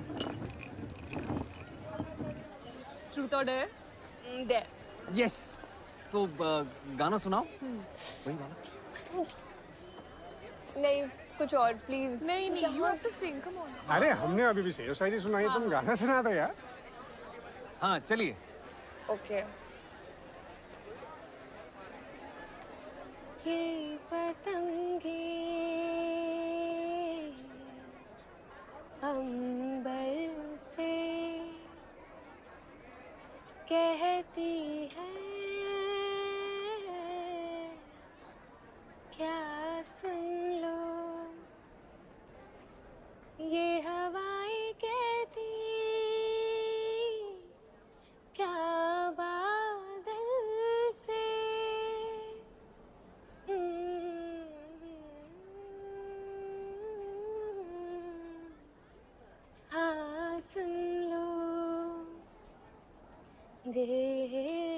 Truth or dare? Dare. Yes. तो गाना सुनाओ। वही गाना। नहीं, कुछ और प्लीज। नहीं नहीं, you have to sing. Come on. अरे हमने अभी भी शेर शायरी सुनाई, तुम गाना सुना दो यार। हाँ चलिए। ओके। ये पतंगे अंबर से कहती है क्या सुन लो, ये हवाएं कहती क्या बादल से। हाँ सुन लो देना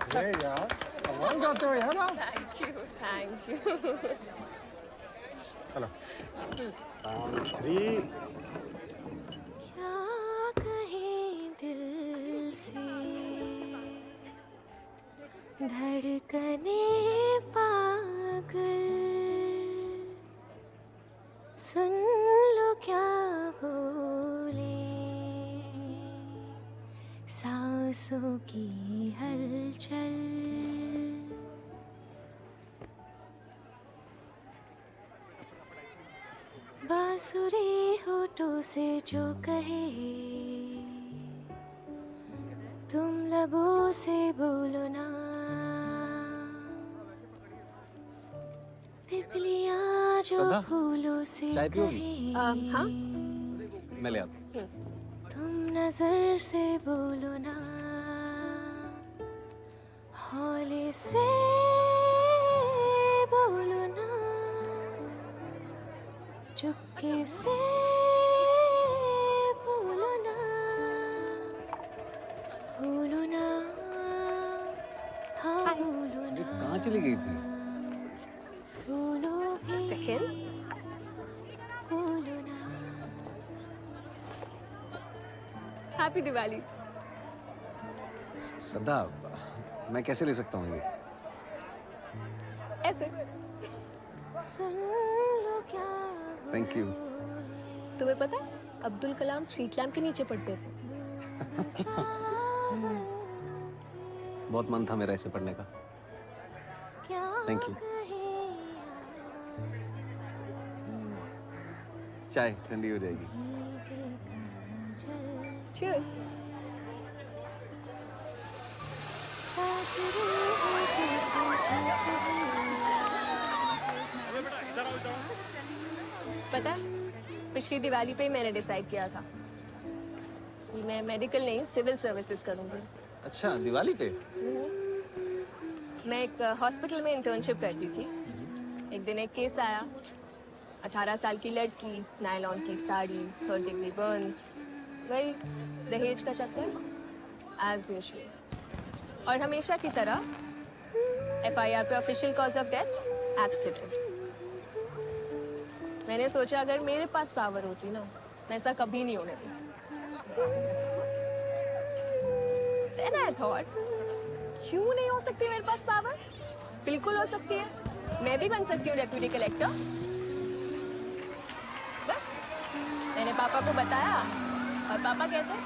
अरे यार कमाल गाते हो यार आप। Thank you. चलो 3 क्या कहें दिल से धड़कने पागल, सुन लो क्या बोले सांसों की हलचल। बांसुरी होठों से जो कहे तुम लबों से बोलो ना, तितलियां जो सदा, फूलों से चाय पियोगी? कहे हाँ मैं ले आता हूँ। तुम नजर से बोलो ना, हौले से बोलो ना, चुपके से बोलो ना, बोलो ना, हाँ बोलो ना, कहाँ चली गई थी? बोलो भी बोलो ना। हैप्पी दिवाली। सदा, मैं कैसे ले सकता हूँ ये? ऐसे सुन लो क्या थैंक यू। तुम्हें पता है अब्दुल कलाम स्ट्रीट लैम्प के नीचे पढ़ते थे। बहुत मन था मेरा इसे पढ़ने का। Thank you. चाय ठंडी हो जाएगी। Cheers. पता है पिछली दिवाली पे मैंने डिसाइड किया था कि मैं मेडिकल नहीं सिविल सर्विसेज करूंगी। अच्छा, दिवाली पे? मैं एक हॉस्पिटल में इंटर्नशिप करती थी। एक दिन एक केस आया, 18 साल की लड़की, नायलॉन की साड़ी, 3rd डिग्री बर्न्स, वही दहेज का चक्कर एज यूजुअल। और हमेशा की तरह FIR पे official cause of death accident. मैंने सोचा अगर मेरे पास पावर होती ना, मैं ऐसा कभी नहीं होने दी। Then I thought, क्यों नहीं हो सकती मेरे पास पावर? बिल्कुल हो सकती है। मैं भी बन सकती हूँ डेप्यूटी कलेक्टर। बस मैंने पापा को बताया और पापा कहते हैं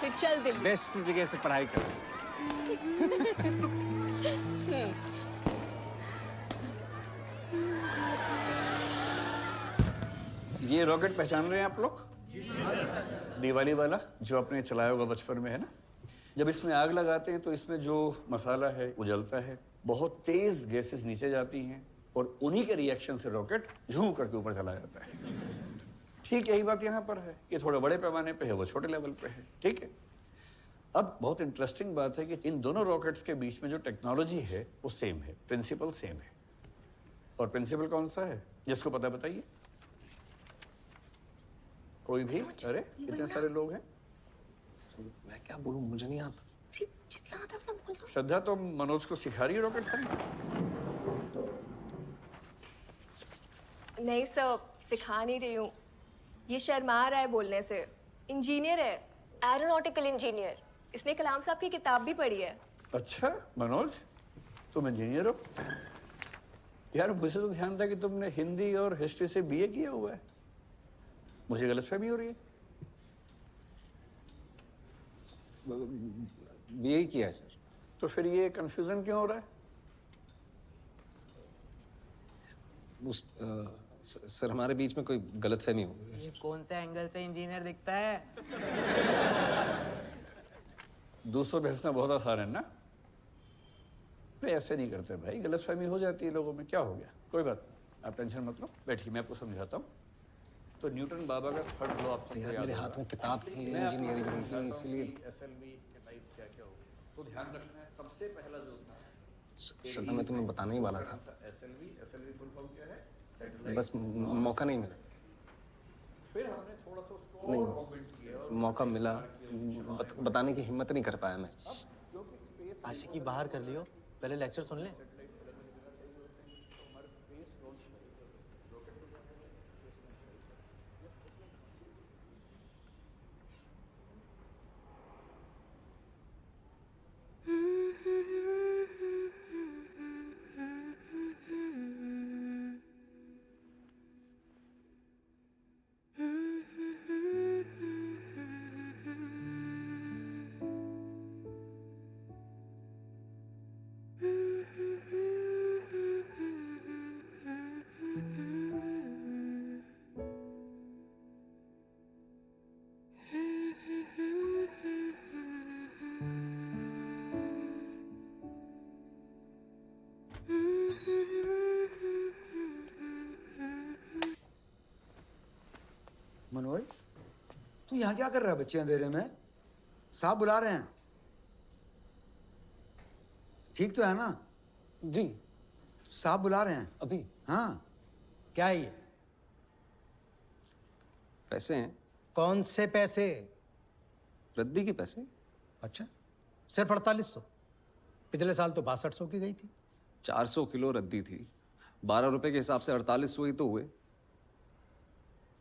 फिर चल दिल्ली। बेस्ट जगह से पढ़ाई कर। ये रॉकेट पहचान रहे हैं आप लोग? दिवाली वाला जो आपने चलाया होगा बचपन में, है ना? जब इसमें आग लगाते हैं तो इसमें जो मसाला है उजलता है, बहुत तेज गैसेस नीचे जाती हैं और उन्हीं के रिएक्शन से रॉकेट झूम करके ऊपर चला जाता है। ठीक यही बात यहाँ पर है। ये थोड़े बड़े पैमाने पे है, वो छोटे लेवल पे है। ठीक है। अब बहुत इंटरेस्टिंग बात है कि इन दोनों रॉकेट्स के बीच में जो टेक्नोलॉजी है वो सेम है, प्रिंसिपल सेम है। और प्रिंसिपल कौन सा है? जिसको पता बताइए। कोई भी? अरे इतने सारे लोग हैं। मैं क्या बोलूं, मुझे नहीं आता। श्रद्धा तो मनोज को सिखा रही है रॉकेट साइंस? नहीं सर, सिखा नहीं रही हूँ। ये शर्मा रहा है बोलने से। इंजीनियर है, एरोनॉटिकल इंजीनियर। इसने कलाम साहब की किताब भी पढ़ी है। अच्छा मनोज, तुम इंजीनियर हो? यार मुझे तो ध्यान था कि तुमने हिंदी और हिस्ट्री से BA किया हुआ है। मुझे गलतफहमी हो रही है। BA किया है सर। तो फिर ये कंफ्यूजन क्यों हो रहा है? सर हमारे बीच में कोई गलतफहमी हो गई है। ये कौन से एंगल से इंजीनियर दिखता है? दूसरों भेजना बहुत आसान है ना? नहीं ऐसे नहीं करते भाई, गलतफहमी हो जाती है लोगों में। क्या हो गया? कोई बात नहीं, आप टेंशन मत लो। बैठिए, मैं आपको समझाता हूँ। तो न्यूटन बाबा का 3rd लॉ आपको याद मेरे होगा। हाथ में किताब थी इंजीनियरिंग की, इसलिए SLV के टाइप्स क्या क्या हो गए। तो ध्यान रखना है, सबसे पहला जो था श्रद्धा मैं तुम्हें बताने ही वाला था। SLV फुल फॉर्म क्या है? सैटेलाइट। बस मौका नहीं मिला। फिर हमने थोड़ा सा उसको नहीं, ऑगमेंट किया। मौका मिला, बताने की हिम्मत नहीं कर पाया मैं। आशिकी बाहर कर लियो, पहले लेक्चर सुन ले। मनोज, तू यहाँ क्या कर रहा है बच्चे अंधेरे में? साहब बुला रहे हैं। ठीक तो है ना? जी। साहब बुला रहे हैं अभी? हाँ। क्या है ये? पैसे हैं। कौन से पैसे? रद्दी के पैसे। अच्छा, सिर्फ 4800? पिछले साल तो 6200 की गई थी। 400 किलो रद्दी थी। 12 रुपए के हिसाब से 4800 ही तो हुए।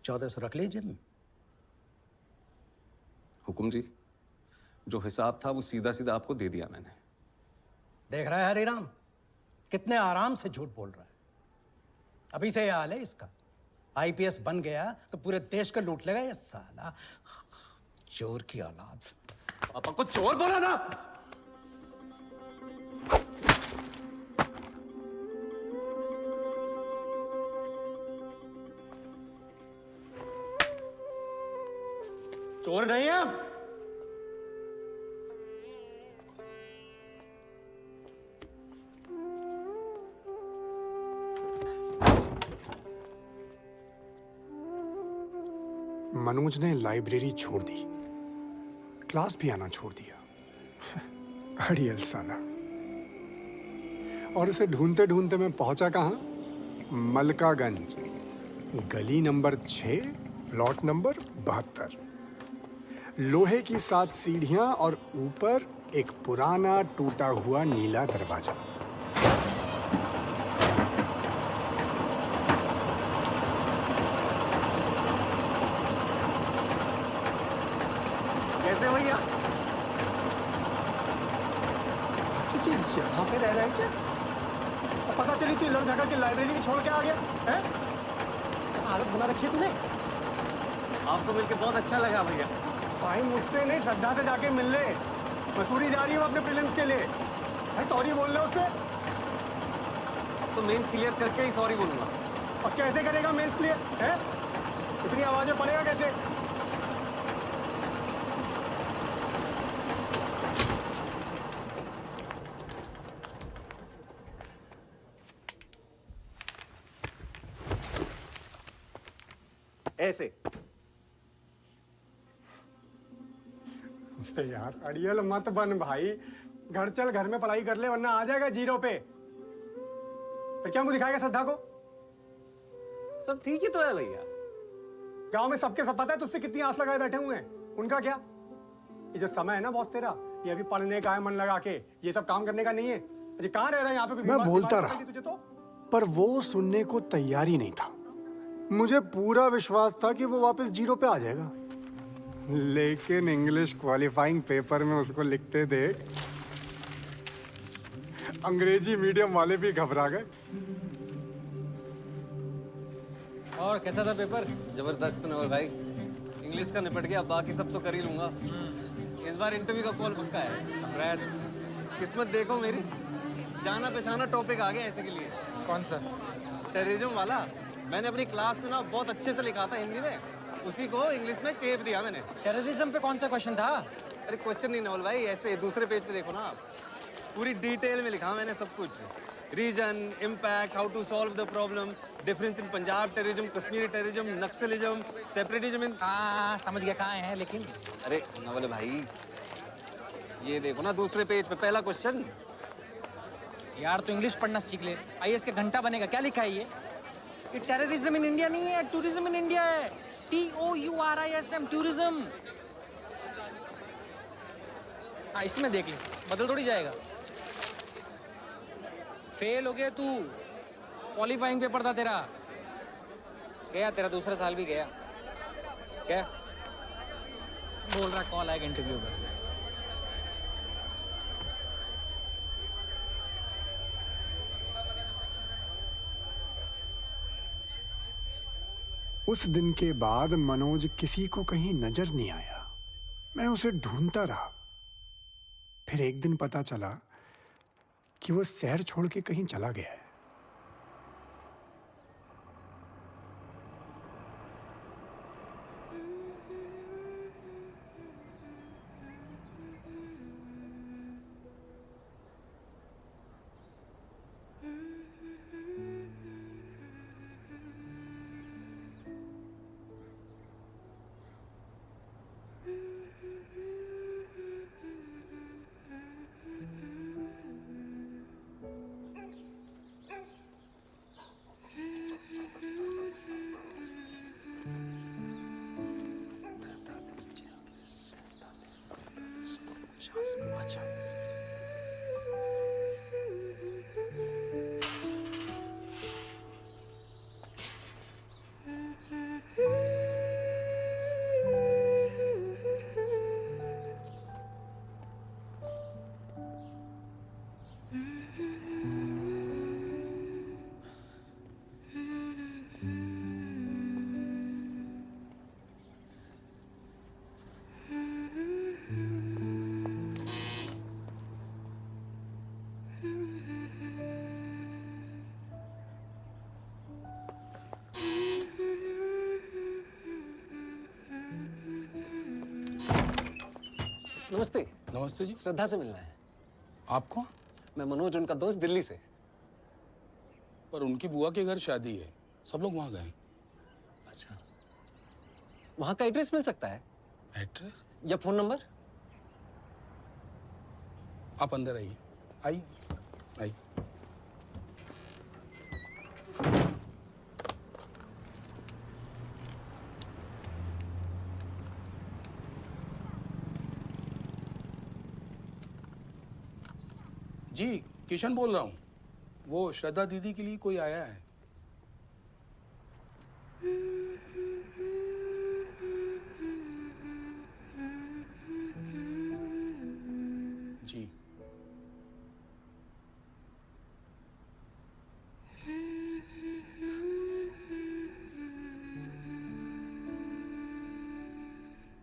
1400 रख लीजिए में। हुकुम जी, जो हिसाब था वो सीधा सीधा आपको दे दिया मैंने। देख रहा है हरिराम, कितने आराम से झूठ बोल रहा है। अभी से ये हाल है इसका। आईपीएस बन गया तो पूरे देश को लूट लेगा ये साला चोर की औलाद। पापा को चोर बोला ना। चोर नहीं है हम। मनोज ने लाइब्रेरी छोड़ दी, क्लास भी आना छोड़ दिया। अड़ियल साला। और उसे ढूंढते ढूंढते मैं पहुंचा कहाँ? मलकागंज, गली नंबर 6, प्लॉट नंबर 72। लोहे की 7 सीढ़ियां और ऊपर एक पुराना टूटा हुआ नीला दरवाजा। कैसे भैया? तुझे यहाँ पे रह रहा है क्या? पता चली तू लड़ झगड़ के लाइब्रेरी में छोड़ के आ गया है? हालत बना रखी है तूने। आपको मिलके बहुत अच्छा लगा भैया। भाई मुझसे नहीं, श्रद्धा से जाके मिल ले। मसूरी जा रही हूँ अपने प्रीलिम्स के लिए। भाई सॉरी बोल ले उससे। अब तो मेंस क्लियर करके ही सॉरी बोलूंगा। और कैसे करेगा मेंस क्लियर? है? इतनी आवाज में पड़ेगा कैसे? ऐसे यार अड़ियल मत बन भाई। घर चल, घर में पढ़ाई कर ले वरना आ जाएगा 0 पे। फिर क्या मुझे दिखाएगा श्रद्धा को? सब ठीक ही तो है भैया। गांव में सबके सब पता है तुझसे कितनी आस लगाए बैठे हुए हैं। उनका क्या? ये जो समय है ना बॉस तेरा, ये अभी पढ़ने का है मन लगा के, ये सब काम करने का नहीं है। अजय कहाँ रह रहा है यहाँ पे? मैं बोलता रहा तुझे तो, पर वो सुनने को तैयार ही नहीं था। मुझे पूरा विश्वास था कि वो वापस 0 पे आ जाएगा, लेकिन इंग्लिश क्वालिफाइंग पेपर में उसको लिखते देख अंग्रेजी मीडियम वाले भी घबरा गए। और कैसा था पेपर? जबरदस्त नवल भाई। इंग्लिश का निपट गया, बाकी सब तो कर ही लूंगा। इस बार इंटरव्यू का कॉल पक्का है। कंग्रेट्स। किस्मत देखो मेरी, जाना पहचाना टॉपिक आ गया ऐसे के लिए। कौन सा? टेररिज्म वाला। मैंने अपनी क्लास में ना बहुत अच्छे से लिखा था हिंदी में, उसी को इंग्लिश में चेप दिया मैंने। टेररिज्म पे कौन सा क्वेश्चन था? अरे क्वेश्चन नहीं नवल भाई, ऐसे दूसरे पेज पे देखो ना आप, पूरी डिटेल में लिखा मैंने सब कुछ। Reason, impact, how to solve the problem, difference in Punjab terrorism, Kashmiri terrorism, naxalism, separatism. हाँ समझ गया कहाँ है लेकिन। अरे नवल भाई ये देखो ना दूसरे पेज पे पहला क्वेश्चन। यार तो इंग्लिश पढ़ना सीख ले, आईएएस के घंटा बनेगा। क्या लिखा है ये? टेररिज्म इन इंडिया नहीं है, टूरिज्म इन इंडिया है। TOURISM, tourism. हाँ इसमें देख ले, बदल थोड़ी जाएगा। फेल हो गया तू। क्वालिफाइंग पेपर था तेरा। गया तेरा दूसरा साल भी गया। क्या बोल रहा कॉल आएगा इंटरव्यू का। उस दिन के बाद मनोज किसी को कहीं नजर नहीं आया। मैं उसे ढूंढता रहा। फिर एक दिन पता चला कि वो शहर छोड़ के कहीं चला गया है। नमस्ते। नमस्ते जी। श्रद्धा से मिलना है। आपको? मैं मनोज, उनका दोस्त, दिल्ली से। पर उनकी बुआ के घर शादी है, सब लोग वहां गए। अच्छा, वहां का एड्रेस मिल सकता है? एड्रेस या फोन नंबर? आप अंदर आइए, आइए आइए। जी किशन बोल रहा हूँ। वो श्रद्धा दीदी के लिए कोई आया है। जी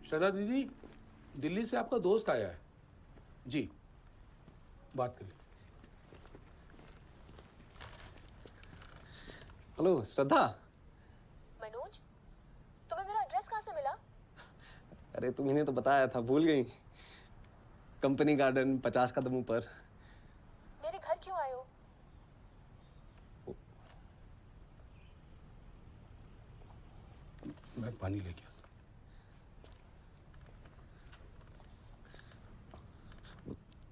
श्रद्धा दीदी, दिल्ली से आपका दोस्त आया है। जी बात करिए। हेलो श्रद्धा। मनोज, तुम्हें मेरा एड्रेस कहाँ से मिला? अरे तुम्ही तो बताया था, भूल गई? कंपनी गार्डन 50 कदम ऊपर। मेरे घर क्यों आए हो? मैं पानी लेके आता।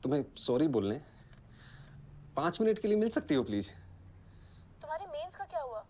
तुम्हें सॉरी बोलने 5 मिनट के लिए मिल सकती हो प्लीज? तुम्हारे मेंस का क्या हुआ?